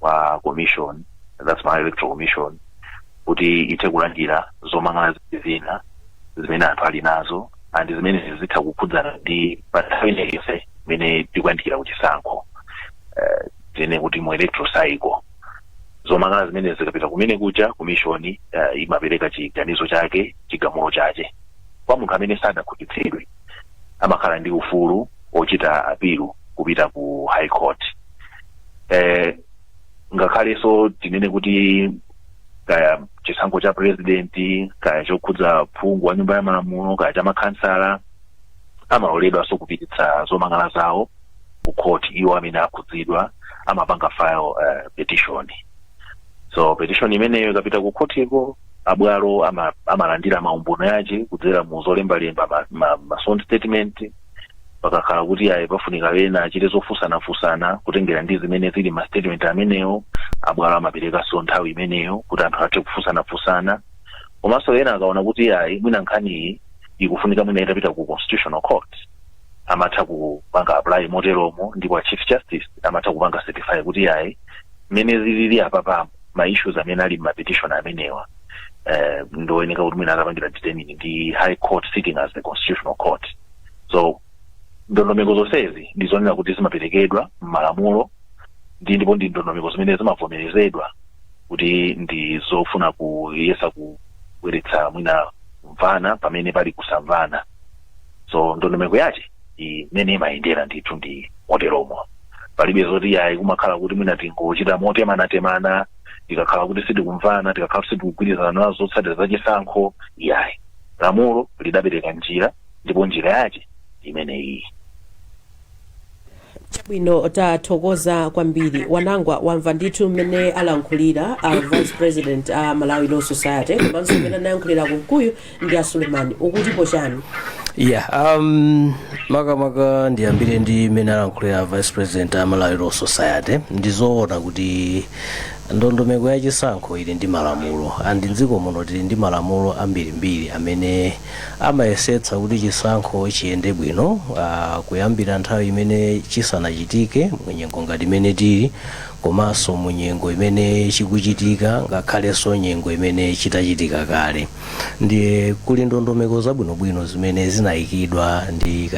kwa commission, that's my electoral commission, kuti ithe kulandira zomang'ala zina zimene anthu ali nazo and zimene zitha kukhudzana ndi pa nthawi iliyonse imene tikuyandikira kuchisankho, tene kuti mu electoral cycle zomang'ala zimene zikapita kumene kuja commission imapereka chiganizo chake, chigamulo chake kwa munthu amene sadakhutitsidwe amakhala ndi ufulu ochita apilu kupita ku high court. Ngakhalenso tinene kuti kaya chisankho cha president, kaya chokhudza phungu wa nyumba ya malamulo, kaya cha makhansala, amaloledwa so kupititsa zomang'ala zawo ku court. Iwo amene akhudzidwa amapanga file petition. So petition imeneyo ikapita ku court iko abwalo amalandira maumbono yace kudzera mu zolembalemba ma sworn statement, pakakhala kuti ayi pafunika wena achite zofusanafusana kutengera ndi zimene zili ma statement amenewo, abwalo amapereka so nthawi imeneyo kuti anthu athe kufusanafusana. Komanso wena akaona kuti ayi mwina nkhani iyi ikufunika mwina itapita ku constitutional court, amatha kupanga apply moteromo, ndipo chief justice amatha kupanga certify kuti ayi mmene zilili apa ma issues amene ali ma petition amenewa ndoyeneka kuti mwina akapangira determine ndi high court sitting as the constitutional court. So ndondomeko zonsezi ndizonena kuti zimaperekedwa m'malamulo ndipo ndi ndondomeko zimene zimavomerezedwa kuti ndizofuna kuyesa kubweretsa mwina kumvana pamene pali kusamvana. So ndondomeko yace imene imayendera ndithu ndi moteromo, palibe zoti yayi kumakhala kuti mwina tingochita motemana tikakhala kuti sitikumvana, tikakhala kuti sitikugwirizana nazo zotsatira za chisankho. Yayi, lamulo lidapereka njira ndipo njira yace imene iyi. Chabwino, tathokoza kwambiri. Wanangwa wamva ndithu mmene alankhulira Vice President Malawi Law Society komanso mmene anayankhulira kumkuyu ndi a Suleiman. Ukutipo chani? Yeah, makamaka ndiyambire ndi mmene alankhulira Vice President Malawi Law Society. Ndizoona kuti ndondomeko ya chisankho ili ndi malamulo, andi mdziko muno tili ndi malamulo ambirimbiri amene amayesetsa kuti chisankho chiyende bwino, kuyambira nthawi imene chisanachitike munyengo ngati imene tili, komanso munyengo imene chikuchitika, ngakhalenso nyengo imene chitachitika kale. Ndiye kuli ndondomeko zabwinobwino zimene zinayikidwa ndi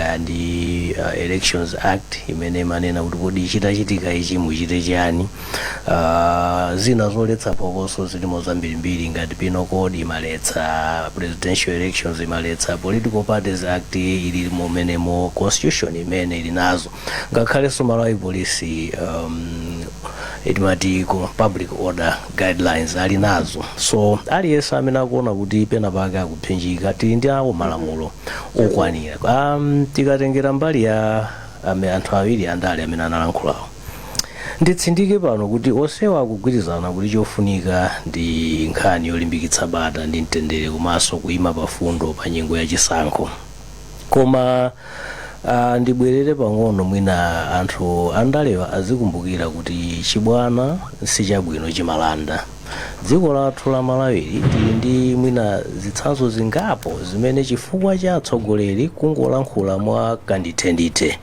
Elections Act imene manena kuti kodi chitachitika ichi muchite chani. Zina zoletsa phokoso zilimo zambirimbiri ngati Penal Code imaletsa, Presidential Elections imaletsa, Political Parties Act ili momenemo, Constitution imene ili nazo, ngakhalenso Malawi Police itimati public order guidelines ali nazo. So aliyense amene akuona kuti pena pake akupsinjika tili ndi awo malamulo okwanira. Tikatengera mbali ya anthu awiri andale amene analankhulawo, nditsindike pano kuti onsewa akugwirizana kuti chofunika ndi nkhani yolimbikitsa bata ndi mtendere komanso kuyima pafundo pa nyengo ya chisankho. Koma ndibwerere pang'ono mwina anthu andalewa azikumbukira kuti chibwana sichabwino chimalanda. Dziko lathu la Malawi tili ndi mwina zitsanzo zingapo zimene chifukwa cha atsogoleri kungolankhula mwa kandithendithe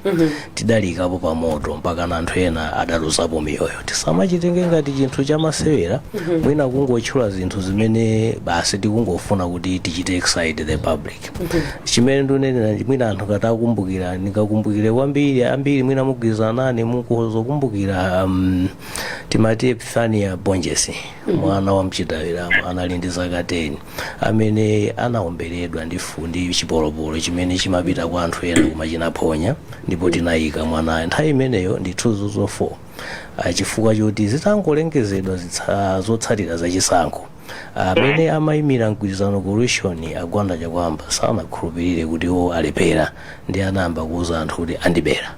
tidalikapo pa moto mpaka anthu ena adaluzapo miyoyo. Tisamachitenge ngati chinthu chamasewera mwina kungotchula zinthu zimene basi tikungofuna kuti tichite excite the public. Chimene ndunenera mwina anthu katakumbukira nikakumbukire kwambiri ambiri mwina mugwirizanani mukuzokumbukira timati Epiphania Bonjesi mwana wa Mchitawiramo anali ndi zaka 10 amene anaomberedwa ndi chipolopolo chimene chimapita kwa anthu ena koma chinaphonya ndipo tinayika mwana nthawi imeneyo ndi 2004 chifukwa choti zitangolengezedwa zotsatira zachisankho amene amayimira mgwirizano coalition agwanda chakwamba sanakhulupirire kuti iwo alepera ndi anayamba kuuza anthu kuti andibera.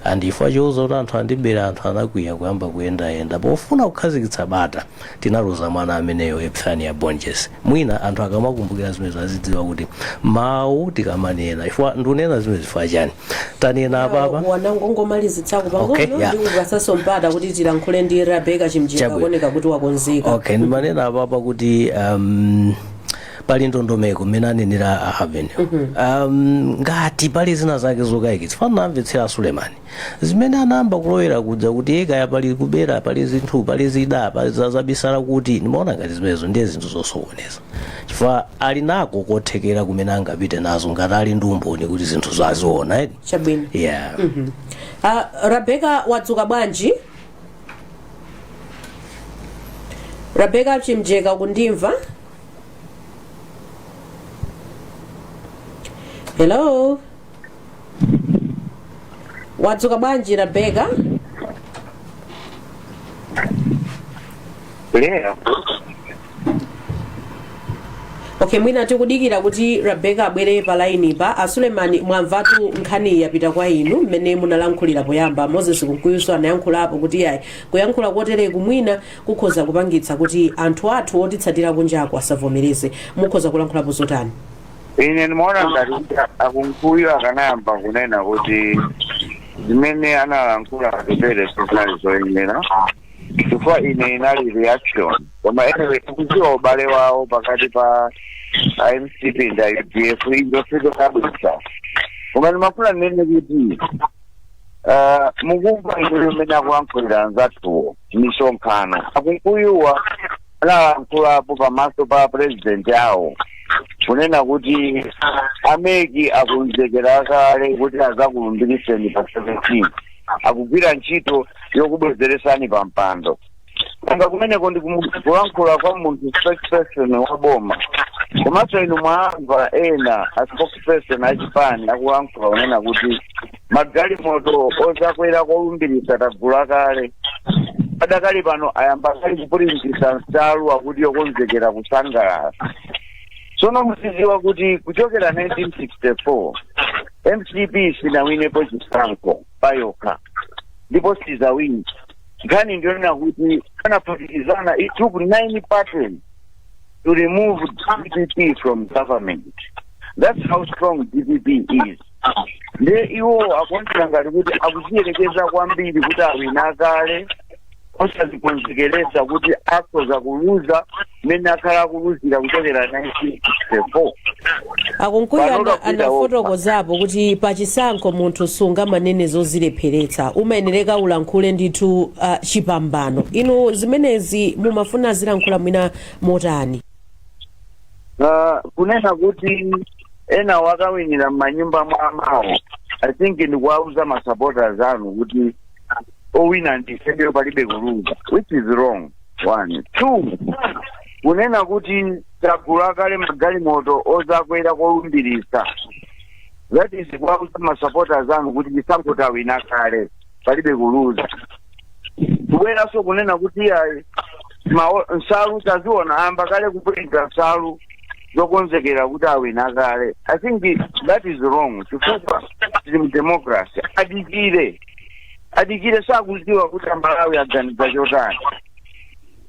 Andifwa choza kuti anthu andibera anthu anakwiya kuyamba kuyendayenda pofuna kukhazikitsa bata tinaluza mwana ameneyo Epiphania Bonjesi. Mwina anthu akamakumbukira zimene azidziwa kuti mawu tikamanena ifwa ndunena zimene zifwa chani tanena apapa wanangongomalizitsako pang'ono ndi kupasaso mpata kuti tilankhule ndi Rebecca Chimjika kuoneka kuti wakonzeka. Okay, ndimanena apapa kuti pali ndondomeko mmene anenera Avenue. Ngati pali zina zake zokayikitsa fana namvetsera Sulemani zimene anayamba kulowera kudza kuti ekaya pali kubera pali zinthu pali zida pali zazabisala kuti ndimaona ngati zimenezo ndiye zinthu zosokoneza chifukwa ali nako kothekera kumene angapite nazo ngati ali ndi umboni kuti zinthu zaziona chabwino. Yeah. Rebecca wadzuka bwanji? Rebecca Chimjika kundimva? Hello. Wadzuka bwanji Rebecca? Yeah. Okay, mwina tikudikira kuti Rebecca abwere pa line pa Asulemani mwamvatu nkhani yapita kwa inu mmene munalankhulira poyamba Moses Kunkuyuso anayankhulapo kuti yayi kuyankhula kotere kumwina kukhoza kupangitsa kuti anthu athu otitsatira kunjako asavomereze mukhoza kulankhulapo zotani? Ine nimeona ngati akunkuyu akanayamba kunena kuti zimene analankhula atipere zinali zoyenera chifukwa ine inali reaction koma anyway tikudziwa ubale wawo pakati pa MCP ndi UDF indofika kabisa koma ndimafuna ndinene kuti mukumva ine mmene akulankhulira anzathuwo misonkhano akunkuyuwa analankhulapo pamaso pa president awo kunena kuti ameki akunzekera kale kuti azakulumbiriseni pa 17 akugwira ntchito yokubwezeresani pa mpando kanga kumeneko ndi kulankhula kwa munthu spokesperson wa boma komanso inu mwamva ena a spokesperson achipani akulankhula kunena kuti magalimoto ozakwera kolumbirisa tagula kale adakali pano ayamba kali kupulintisa nsalu akuti yokonzekera kusangalala. Sono musiziwa kuti kuchokera 1964 MCP sinawinepo chisankho payoka ndipo sizawini gani ndiona kuti anapatikizana it took 9 parties to remove DPP from government. That's how strong DPP is. Le iwo akontra ngati kuti akuziyerekeza kwambiri kuti awina kale osazikonzekeresa kuti akhoza kuluza mene akhala kuluzira kuchokera 1964. Akunkuya anafotokozapo kuti pachisankho munthu sunga manene zozilepheretsa umayenereka ulankhule ndithu chipambano. Inu zimenezi mumafuna zilankhula mwina motani? Kunena kuti ena wakawinira manyumba mwamawo I think ndikuwauza masupporters anu kuti owina ndifendero palibe kuluza, which is wrong. 1 2 kunena kuti tagula kale magalimoto ozakwera kolumbirisa, that is kuwauza masupporters anu kuti chisankho tawina kale palibe kuluza. Kubwera so kunena kuti nsalu taziona amba kale kupulika nsalu zokonzekera kuti awina kale. I think that is wrong. Chifukwa tili democracy. Adikire sakuziwa kuti Malawi aganiza chotani.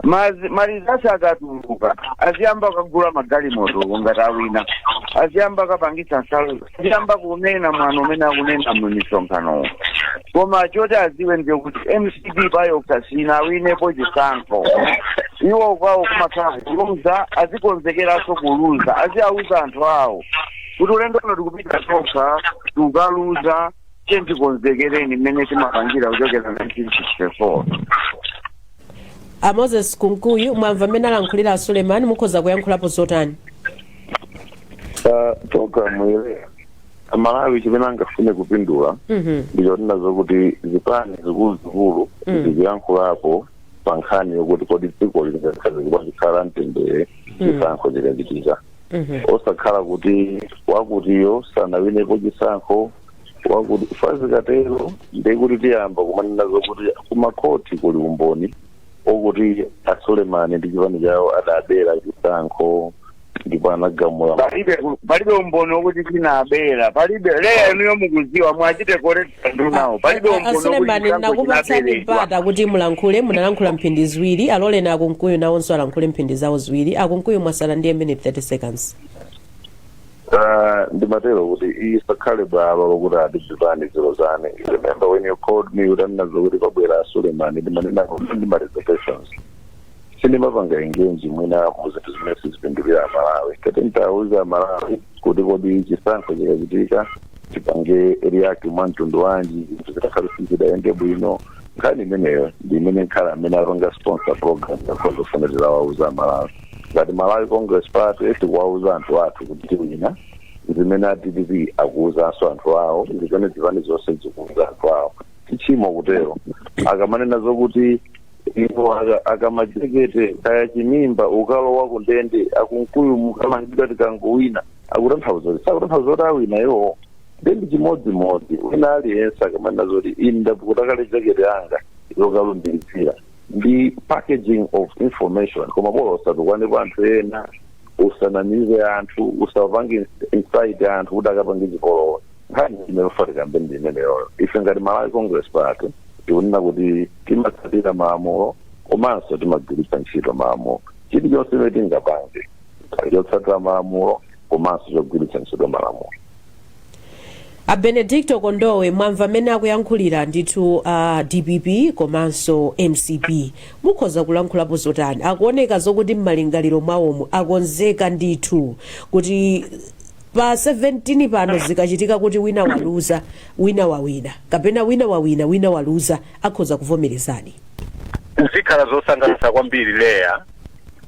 malizasi akatuluka aziyamba kagula magalimoto ngati awina, aziyamba kapangisa nsalu, aziyamba kunena mwano umene akunena mumisonkhano. Koma choti aziwe ndiye kuti MCP payo kasina awinepo chisankho. Iwo kwawo kumakhala kuluza, azikonzekeranso kuluza, aziyauza anthu awo kuti ulendo uno tikupita tokha tukaluza tikonzekereni mmene timapangira kuchokera 1964. Moses Kunkuyu mwamva mmene alankhulira a Suleiman, mukhoza kuyankhulapo zotani? Programu ile Malawi chimene angafune kupindula ndicho tinazo kuti zipani zikuluzikulu ziyankhulapo pa nkhani yokuti kodi dziko lingakhaze kubachikhala mtendere chisankho chikachitika. Osakhala kuti wakutiyo sanawinepo chisankho wakuti fazikatero ndekuti tiyamba kumanena zokuti kumakhoti kuli umboni okuti a Suleiman ndi chipani chawo adabera chisankho ndipo anagamula. Palibe umboni wokuti tinabera, palibe leya inuyo mukuziwa mwachite correct ndunawo. Palibe umboni wokuti Suleiman nakupatsani mpata kuti mulankhule, munalankhula mphindi ziwiri, alole na Akunkuyu nawonso alankhule mphindi zawo ziwiri. Akunkuyu mwasala ndiye minute 30 seconds. Ndimatero kuti isakhale baba lokuti adizipani zilozane. Remember when you called me utanazo kuti pabwera Suleiman ndimanena kuti reservations. Sindimapanga engage mwina muzinthu zimene sizipindulira Malawi. Kati ntauza Malawi kuti kodi chisankho chikachitika tipange react mwantundu wanji zitakhalisizidayende bwino. Nkhani imeneyo ndi imene nkhala amene aronga sponsor program yakhozofuna wauza Malawi. Ngati Malawi Congress Party tikuwauza anthu athu kuti tiwina zimene ADDP akuwuzanso anthu awo zimene zipani zonse zikuwuza anthu awo. Tichimo kutero akamanena zokuti ipo akamajekete kaya chimimba ukalowa kundende Akunkuyu mukamangidwa tikangowina akutanthauza kuti awina iwo ndendi chimodzimodzi wina aliyense akamanena zoti ine ndakale jekete yanga yokalumbirizira ndi packaging of information koma bora usatukwane kwa anthu ena usanamize anthu usapange insight anthu kuti akapange chipolowa nkhani imefatika mbendi imeneyo. Ife ngati Malawi Congress Party tikunena kuti timatsatira malamulo komanso timagwiritsa ntchito malamulo. Chilichonse chimene tingapange chotsatira malamulo komanso chogwiritsa ntchito malamulo. A Benedicto Kondowe mwamva mmene akuyankhulira ndithu DPP komanso MCP, mukhoza kulankhulapo zotani? Akuoneka zokuti m'malingaliro mwawomu akonzeka ndithu kuti pa 17 pano zikachitika kuti wina waluza wina wawina kapena wina wawina wina waluza akhoza kuvomerezani. Zikhala zosangalatsa kwambiri leya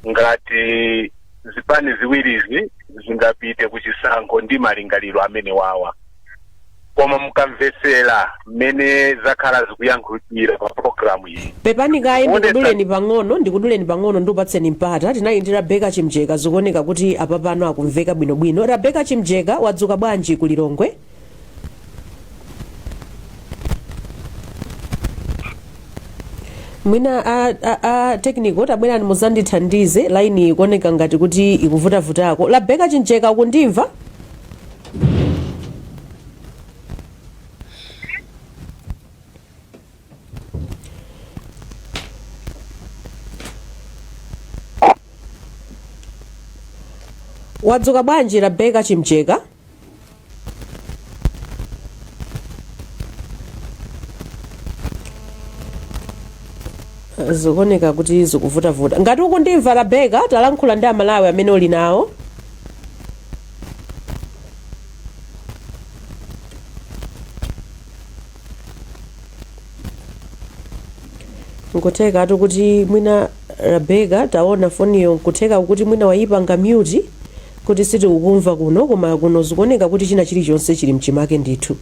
ngati zipani ziwirizi zingapite kuchisankho ndi malingaliro amene wawa. Koma mukamvesera mmene zakhala zikuyankhulira pa programu iyi. Pepani kayi ndikuduleni pang'ono ndiupatseni mpata. Tinali ndi Rebecca Chimjeka zikuoneka kuti apa pano akumveka bwinobwino. Rebecca Chimjeka wadzuka bwanji ku Lilongwe? Mwina technical tabwera muzandithandize line ikuoneka ngati kuti ikuvutavutako. Rebecca Chimjeka ukundimva? Wadzuka bwanji Rebecca Chimjeka? Zikuoneka kuti zikuvutavuta. Ngati ukundimva Rebecca talankhula ndi Amalawi amene uli nawo. Nkuteka atu kuti mwina Rebecca taona foniyo nkuteka kuti mwina wayipanga mute kuti siti ukumva kuno koma kuno zikuoneka kuti china chilichonse chili mchimake ndithu.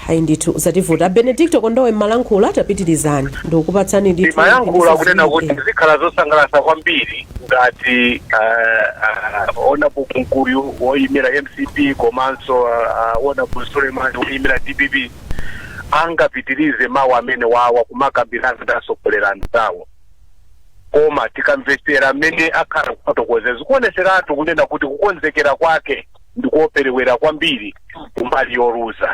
Hayi ndithu usativuta. Benedicto Kondowe malankhula tapitirizani ndikukupatsani ndithu. Mayankhula kunena kuti zikhala zosangalatsa kwambiri ngati ona Kunkuyu woyimira MCP komanso ona Suleiman woyimira DPP angapitirize mawu amene wawa kumakambirana ndi atsogoleri awo. Koma tikamvesera amene akhala kufotokoza zikuoneseratu kunena kuti kukonzekera kwake ndikuoperewera kwambiri kumbali yoluza.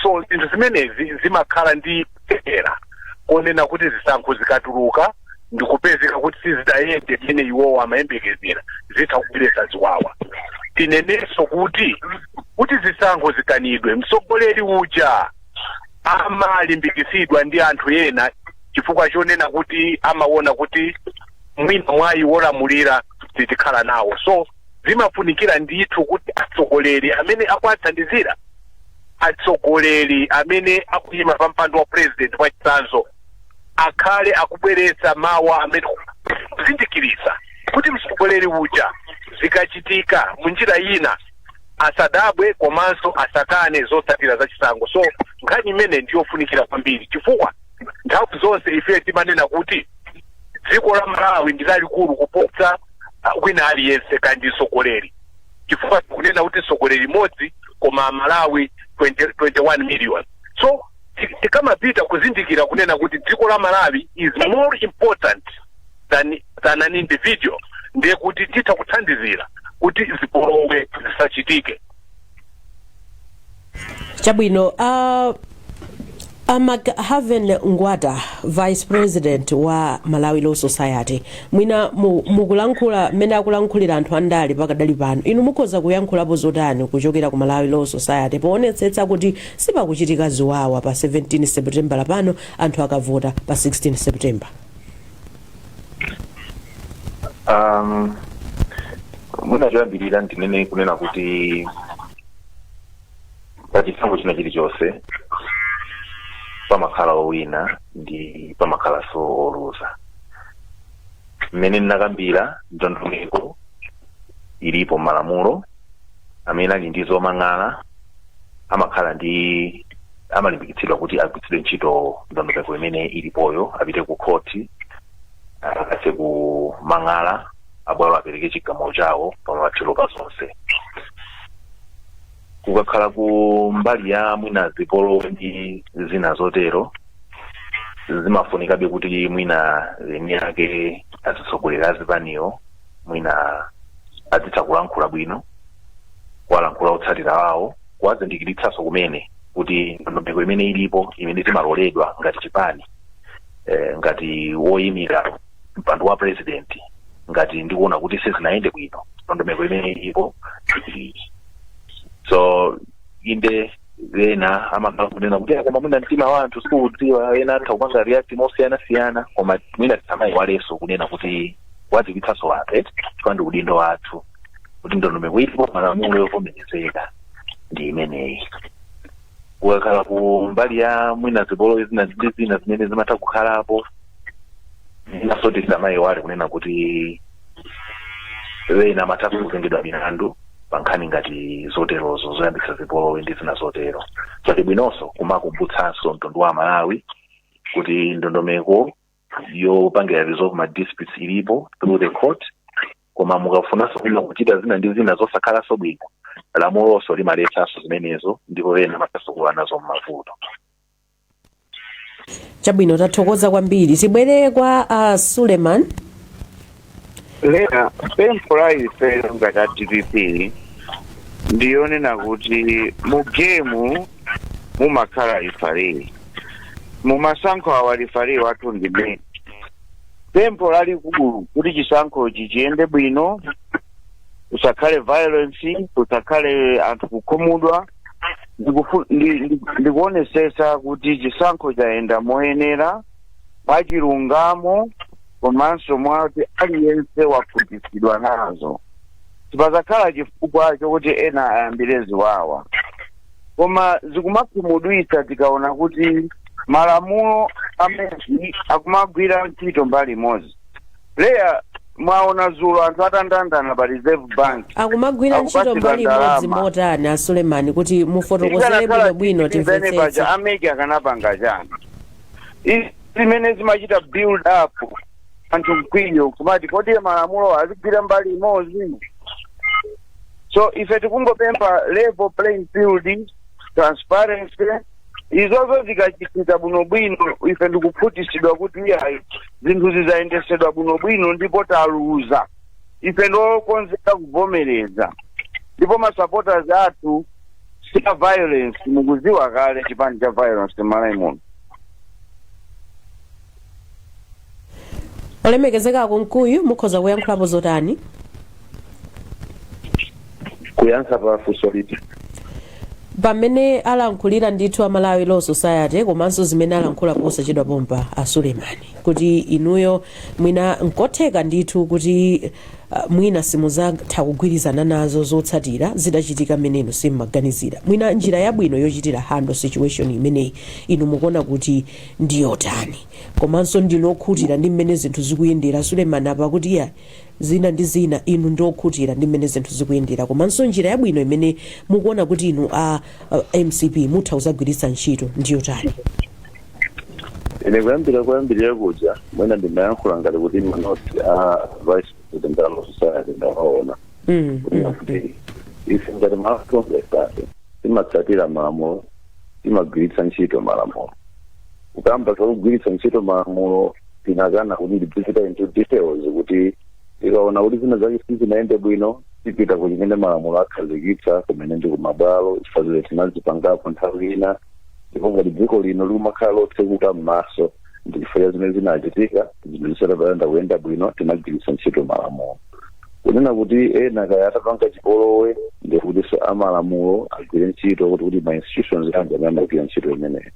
so zinthu zimenezi zimakhala ndi era konena kuti zisankho zikatuluka ndikupezeka kuti sizidayende mene iwowo amayembekezera zitha kubweretsa ziwawa. Tinenenso kuti zisankho zikanidwe mtsogoleri uja amalimbikisidwa ndi anthu ena chifukwa chonena kuti amaona kuti mwina mwayi wolamulira zitikhala nawo. So zimafunikira ndithu kuti atsogoleri amene akuathandizira, atsogoleri amene akuyima pa mpando wa president wa chitsanzo akhale akubweretsa mawu amene kuzindikirisa kuti mtsogoleri uja zikachitika munjira ina asadabwe komanso asakane zotsatira za chisankho. So nkhani imene ndiyofunikira kwambiri chifukwa nthawi zonse ife timanena kuti dziko la Malawi ndi lalikulu kuposa wina aliyense kandi mtsogoleri, chifukwa kunena kuti mtsogoleri mmodzi koma Malawi 21 million. So tikamapita kuzindikira kunena kuti dziko la Malawi is more important than an individual, ndiye kuti titha kuthandizira kuti zipolowe zisachitike. Chabwino, Haven Ngwada, Vice President wa Malawi Law Society, mwina mukulankhula mmene akulankhulira anthu andali pakadali pano, inu mukhoza kuyankhulapo zotani kuchokera ku Malawi Law Society poonetsetsa kuti sipakuchitika ziwawa pa 17 September lapano anthu akavota pa 16 September? Mwina choyambirira ndinene kunena kuti pachisankho china chilichonse pamakhala owina ndi pamakhala so oluza. Mmene ndinakambira ndondomeko ilipo malamulo amene ali ndi zomang'ala amakhala ndi amalimbikitsidwa kuti agwiritsidwe ntchito ndondomeko imene ilipoyo, apite ku khoti akathe kumang'ala abwalo apereke chigamulo chawo pamathero pa zonse. Kukakhala ku mbali ya mwina zipolowe ndi zina zotero zimafunikabe kuti mwina leni yake azitsogolera azipaniyo mwina azitha kulankhula bwino, kuwalankhula otsatira wawo, kuwazindikiritsanso kumene kuti ndondomeko imene ilipo imene timaloledwa ngati chipani, ngati woyimira mpando wa president, ngati ndikuona kuti sizinayende bwino ndondomeko imene ilipo. So inde ena amakhala kunena kuti koma mwina mtima wa anthu sikudziwa, ena atha kupanga react mosiyana-siyana, koma mwina tisamayiwalenso kunena kuti wadziwitsanso wanthu chifukwa ndi udindo wathu kuti ndondomeko ilipo malamulo yovomerezeka ndi imeneyi. Kukakhala ku mbali ya mwina zipolowe zina zimene zimatha kukhalapo, inaso tisamayiwale kunena kuti ena amatha kutengedwa milandu pankhani ngati zoterozo zoyambitsa zipolowe ndi zina zotero. So tibwinonso kumakumbutsanso mtundu wa Malawi kuti ndondomeko yopangira resolve ma disputes ilipo through the court, koma mukafunanso kuima kuchita zina ndi zina zosakhalaso bwino lamulonso limaletsanso zimenezo, ndipo ena amatasukula nazo m'mavuto. Chabwino, tathokoza kwambiri. Tibwere kwa Suleiman. Lera pempho la ife ngati DPP ndiyonena kuti mu gemu mumakhala referee, mu masankho awa referee wathu ndi mmene. Pempho lalikulu kuti chisankho chiyende bwino, kusakhale violence, kusakhale anthu kukhumudwa, ndikuonesesa kuti chisankho chayenda moyenera mwachilungamo, komanso mwati aliyense wakhutitsidwa nazo. Sipazakhala chifukwa chokuti ena ayambire ziwawa, koma zikumakhumudwitsa tikaona kuti malamulo amene akumagwira ntchito mbali imodzi. Leya mwaona zulo anthu atandandana pa Reserve Bank akumagwira ntchito mbali imodzi motani a Suleiman kuti mufotokozere bwino timvetsetse. Ameki akanapanga chani zimene zimachita build up anthu mkwiyo kumati kodi malamulo azigwira mbali imodzi. So ife tikungopempha level playing field, transparency, izozo zikachitika bwinobwino ife ndikukhutitsidwa kuti iyayi zinthu zizayendesedwa bwinobwino ndipo taluza. Ife ndokonzeka kuvomereza, ndipo ma supporters athu sina violence mukuziwa kale chipani cha violence malayi muno. olemekezekako mkuyu mukhoza kuyankhulapo zotani kuyankha pa funso liti pamene alankhulira ndithu amalawi law society komanso zimene alankhula posachedwa pompa a Sulemani kuti inuyo mwina nkotheka ndithu kuti mwina simuzatha kugwirizana nazo zotsatira zidachitika meneno simmaganizira mwina njira yabwino yochitira handle situation imeneyi inu mukuona kuti ndiyotani komanso ndilokhutira ndi mmene zinthu zikuyendera Sulemani apa kuti ya zina ndi zina inu ndokhutira ndi mmene zinthu zikuyendera komanso njira yabwino imene mukuona kuti inu a MCP mutha kuzagwiritsa ntchito ndiyotani. ine kuyambirira kuja mwina ndimayankhula ngati kuti manoti a vice president a law society ndawaona kuti ife ngati makongressati timatsatira malamulo timagwiritsa ntchito malamulo kukamba zakugwiritsa ntchito malamulo tinakana kuti tipita into details kuti tikaona kuti zina zake sizinaende bwino tipita kuchimene malamulo akhazikitsa kumene ndi kumabwalo chifukwa tinazipangapo nthawi ina ndipo ngati dziko lino limakhala lotsekuka m'maso ndi chifukwa zimene zinachitika zinthu zisadapanda kuyenda bwino tinagwiritsa ntchito malamulo kunena kuti ena kaya atapanga chipolowe ndikutinso amalamulo agwire ntchito kuti ma institutions anje amene agwira ntchito imeneyo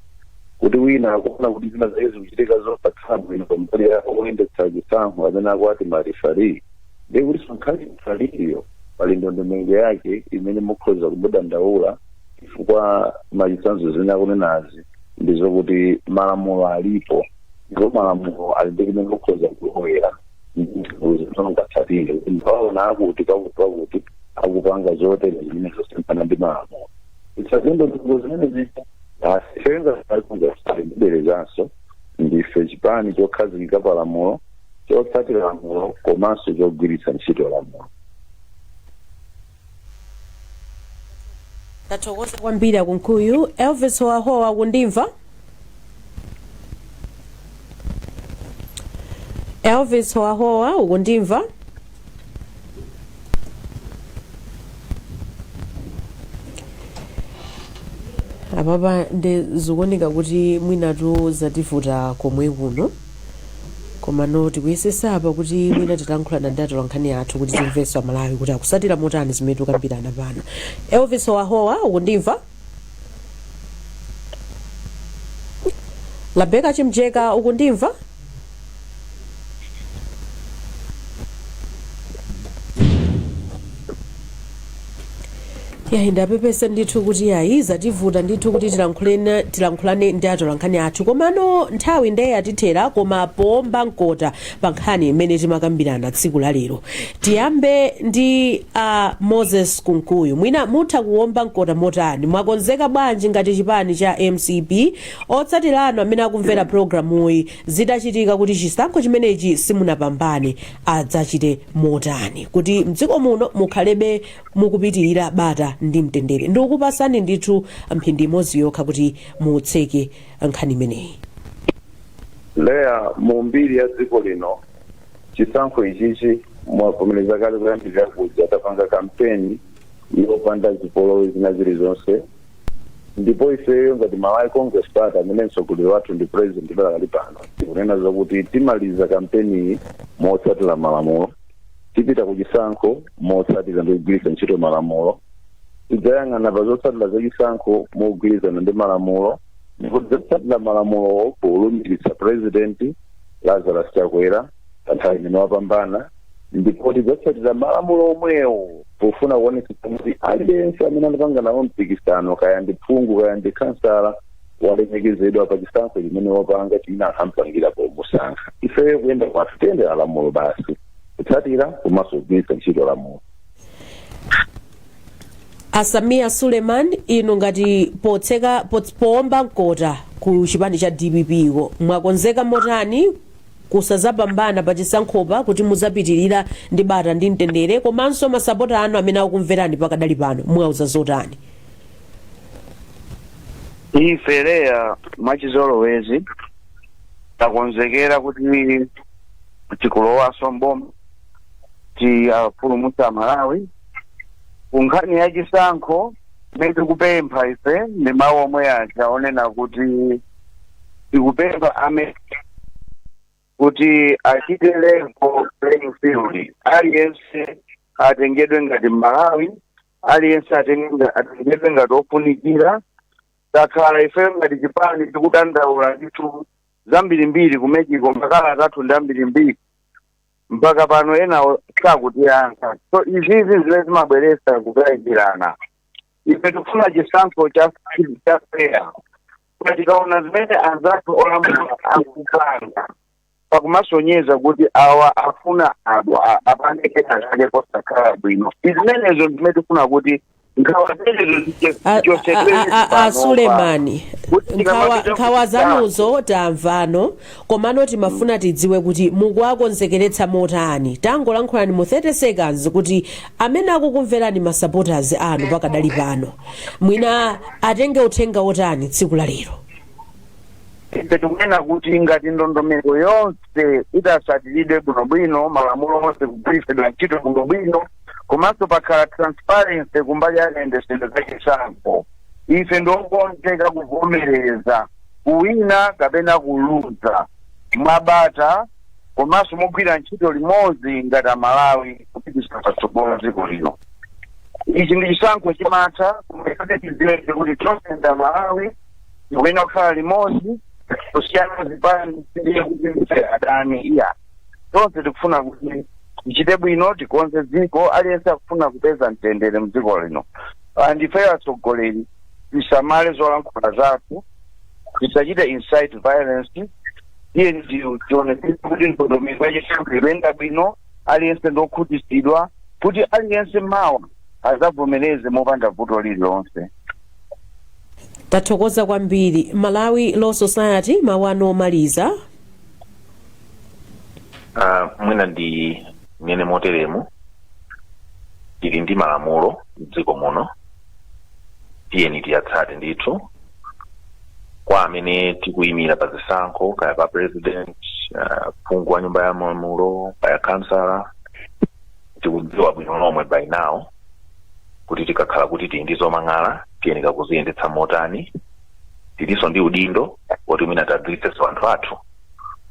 kuti wina akuona kuti zina zake zikuchitika zopatsa bwino pambali ya oyendetsa chisankho amene akwati marifari ndikuti sonkhani mfariyo pali ndondomeko yake imene mukhoza kumudandaula chifukwa machisanzo zimene akunenazi ndizokuti malamulo alipo ndipo malamulo ali ndi kumene mukhoza kuloyera zinongatsatire kuti mpaona akuti pakuti akupanga zotere zimene zosempana ndi malamulo isazindondomeko zimene zita asisenga ndiberezanso ndife chipani chokhazikika pa lamulo chotsatira lamulo komanso chogwiritsa ntchito lamulo. tathokoza kwambiri akunkuyu Elvis Howahowa kundimva Elvis Howahowa ukundimva apapa ndizikuoneka kuti mwinatu zativuta komwe kuno komano tikuyesesa apa kuti mwina titankhulana ndi atolankhani athu kuti timvenso amalawi kuti akusatira motani zimene tikambirana pano. Elvis Howahowa ukundimva Labeka Chimjeka ukundimva ya ndapepesa ndithu kuti yayi zativuta ndithu kuti tilankhulane ndi atolankhani athu komano nthawi ndeye yatithera koma pomba mkota pa nkhani imene timakambirana tsiku la lero tiyambe ndi Moses Kunkuyu mwina mutha kuwomba mkota motani mwakonzeka bwanji ngati chipani cha MCP otsatirano amene akumvera programuyi zidachitika kuti chisankho chimenechi simunapambane adzachite motani kuti mdziko muno mukhalebe mukupitirira bata ndi mtendere ndikupasani ndithu mphindi imodzi yokha kuti mutseke nkhani imeneyi. Leya mu mbiri ya dziko lino chisankho ichichi mwavomereza kale kuyambirira kuja atapanga kampeni yopanda zipolowe zina zilizonse ndipo ifeyo ngati Malawi Congress Party amene mtsogoleri wathu ndi president pakali pano tikunena zakuti timaliza kampeni motsatira malamulo tipita kuchisankho motsatira ndi kugwiritsa ntchito malamulo tidzayang'ana pa zotsatira za chisankho mogwirizana ndi malamulo ndipo tidzatsatira malamulo polumbiritsa president Lazarus Chakwera nthawi imene wapambana ndipo tidzatsatira malamulo omwewo pofuna kuonetsetsa kuti aliyense amene anapanga nawo mpikisano kaya ndi phungu kaya ndi kansala walemekezedwa pa chisankho chimene wapanga chimene akampangira pomusankha ifeyo kuyenda kwathu tiyendera lamulo basi kutsatira komanso kugwiritsa ntchito lamulo. Samia Suleiman inu ngati powomba mkota ku chipani cha DPP ko mwakonzeka motani kusazapambana pa chisankhopa kuti muzapitirira ndi bata ndi mtendere komanso masapota anu amene akumverani pakadali pano mwauza zotani? Ife Leya mwachizolowezi takonzekera kuti tikulowaso mboma tipulumutsa Malawi kunkhani ya chisankho tikupempha ife ndi mawu omwe aja onena kuti tikupempha kuti achite level playing field, aliyense atengedwe ngati Malawi, aliyense atengedwe ngati ofunikira. Takhala ife ngati chipani tikudandaula ndithu zambirimbiri kumechiko makala atatu ndi ambirimbiri mpaka pano ena sakutiyankha. So izi zimene zimabweretsa kukayikirana. Ife tikufuna chisankho cha fair. Kuti tikaona zimene anzathu olamula akupanga pakumasonyeza kuti awa afuna apandike akale posakhala bwino. Izimenezo zimene tikufuna kuti Sulemani nkhawa zanuzo tamvano komano timafuna tidziwe kuti mukuwakonzekeretsa motani. Tangolankhulani mu 30 seconds kuti amene akukumverani ma supporters anu pakadali pano mwina atenge uthenga wotani tsiku la lero. Tikunena kuti ngati ndondomeko yonse itasatiridwe bwinobwino, malamulo onse kugwiritsidwa ntchito bwinobwino, komanso pakhala transparency kumbali yakayendetsedwe za chisankho, ife ndiokonzeka kuvomereza kuwina kapena kuluza mwabata komanso mogwira ntchito limodzi ngati Malawi kupititsa patsogolo dziko lino. Ichi ndi chisankho chimatha kumene tidziwe kuti tonse nda Malawi tikuyenda kukhala limodzi kusiyana zipani ndiye kuti adani iya. Tonse tikufuna kuti tichite bwino, tikonze dziko, aliyense akufuna kupeza mtendere mdziko lino. Ndife atsogoleri tisamale zolankhula zathu, tisachite incite violence, iye tionetsetse kuti ndondomeko yachisankho ikuyenda bwino, aliyense ndokhutitsidwa kuti aliyense mawa azavomereze mopanda vuto lililonse. Tathokoza kwambiri. Malawi Law Society, mawu anu omaliza. Mwina ndi mene moteremu tili ndi malamulo m'dziko muno, tiyeni tiyatsate ndithu. Kwa amene tikuyimira pa zisankho kaya pa president, phungu wa nyumba ya malamulo, kaya kansala, tikudziwa bwino lomwe by now kuti tikakhala kuti tili ndi zomang'ala tiyenika kuziyendetsa motani. Tilinso ndi udindo woti mwina tadziwitsenso anthu athu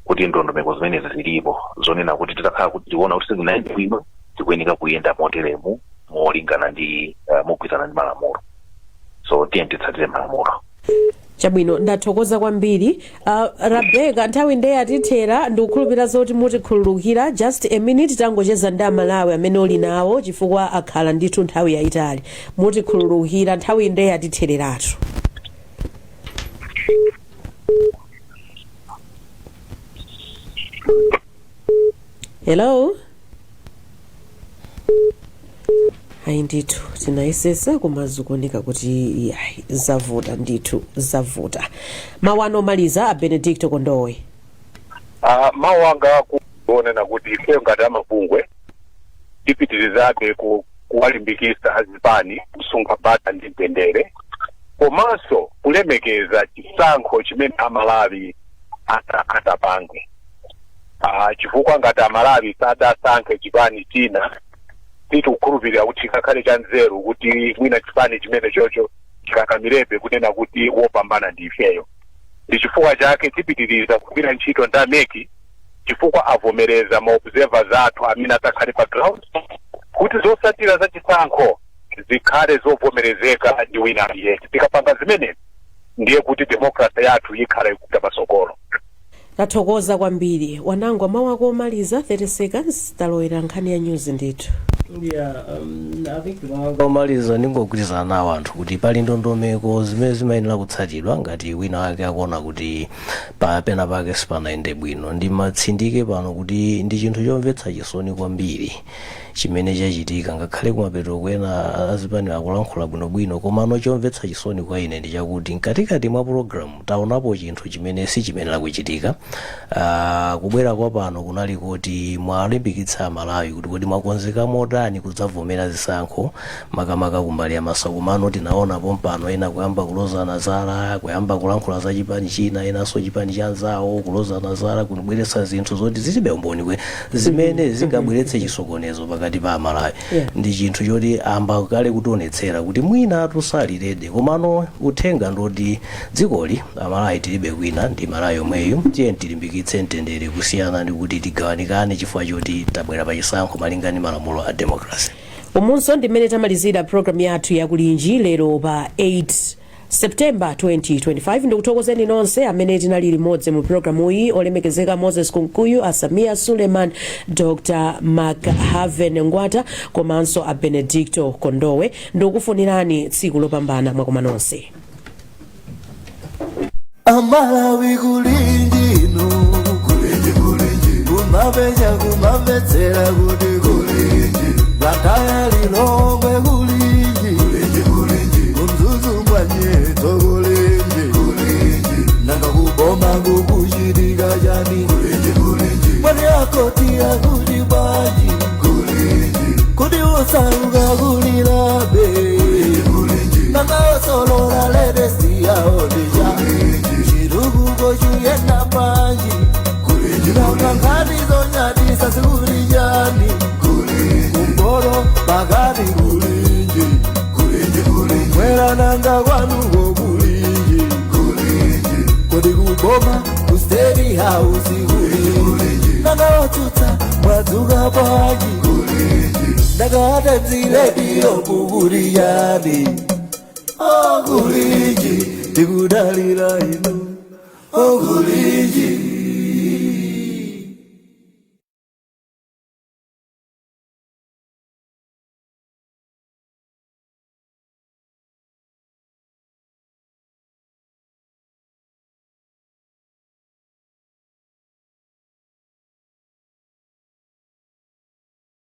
kuti ndondomeko zimenezi zilipo zonena kuti titakhala kuti tiona kuti sizinayende bwino tikuyenika kuyenda moteremu molingana ndi mogwirizana ndi malamulo. So tiyeni titsatire malamulo. Chabwino, ndathokoza kwambiri. Rebecca, nthawi ndeya tithera ndikukhulupirira zoti mutikhululukira. Just a minute tangocheza ndi Malawi amene oli nawo chifukwa akhala ndithu nthawi yayitali. Mutikhululukira nthawi ndeya tithereratu. Hello? Hayi ndithu tinayesesa kumazikuoneka kuti zavuta ndithu zavuta. Mawu anu omaliza a Benedicto Kondowe. Mawu anga kuonena kuti ife ngati amabungwe tipitirizabe kuwalimbikitsa azipani kusunga bata ndi mtendere komanso kulemekeza chisankho chimene Amalawi atapange. Chifukwa ngati Amalawi sadasankhe chipani china tikukhulupirira kuti chikakhale cha nzeru kuti mwina chipani chimene chocho chikakamirebe kunena kuti wopambana ndi ifeyo. Ndi chifukwa chake tipitiriza kugwira ntchito ndameki chifukwa avomereza maobservers athu amene atakhale pa ground kuti zosatira za chisankho zikhale zovomerezeka ndi wina aliyense. Tikapanga zimene ndiye kuti demokrasi yathu ikhala ikupita patsogolo. Tathokoza kwambiri. Wanangu, mawu ako omaliza 30 seconds talowera nkhani ya news ndithu. I think omaliza ndingogwirizana nawo anthu kuti pali ndondomeko zimene zimayenera kutsatidwa ngati wina wake akuona kuti pena pake sipanayende bwino. Ndimatsindike pano kuti ndi chinthu chomvetsa chisoni kwambiri chimene chachitika, ngakhale kumapeto kwena azipani akulankhula bwinobwino, komano chomvetsa chisoni kwa ine ndi chakuti mkatikati mwa programu taonapo chinthu chimene sichimenera kuchitika. Kubwera kwa pano kunali kuti mwalimbikitsa Malawi kuti kodi mwakonzeka mota mupulani kudzavomera zisankho makamaka kumbali ya masakumano tinaona pompano ena kuyamba kulozana zala kuyamba kulankhula za chipani china enanso chipani cha anzawo kulozana zala kunibweretsa zinthu zoti zilibe umboni zimene zingabweretse chisokonezo pakati pa amalawi ndi chinthu choti amba kale kutionetsera kuti mwina tusalirede komano uthenga ndoti dzikoli amalawi tilibe kwina ndi malawi yomweyo tiye tilimbikitse mtendere kusiyana ndi kuti tigawanikane chifukwa choti tabwera pa chisankho malinga ndi malamulo a democracy. umunso ndimene tamalizira programu yathu yakulinji lero pa 8 September 2025 ndikuthokozeni nonse amene tinali limodzi mu programu iyi olemekezeka Moses Kunkuyu, Asamia Suleiman, Dr. Machaven Ngwata komanso a Benedicto Kondowe. Ndikufunirani tsiku lopambana mwakoma nonse. Amalawi kulinji no kulinji kumavetsera kuti kulinji vataya lilongwe kulinji kumzuzu mwanyeto kulinji nanga kuboma kukuchitika chani mwani akoti akuti baji kuti usaruka kulilabe nanga osolola ledesiyaodeja chirukuko chuyenda panji nanga nkatizo nyatisa sikulijani kumbolo pakati kulinji mwera nanga kwanuko kulinji kodi kuboma kustedi hausi kulinji nanga otutsa mwadzuka paji ndakate mziledio kukulijani kulinji tikudalira ino kulinji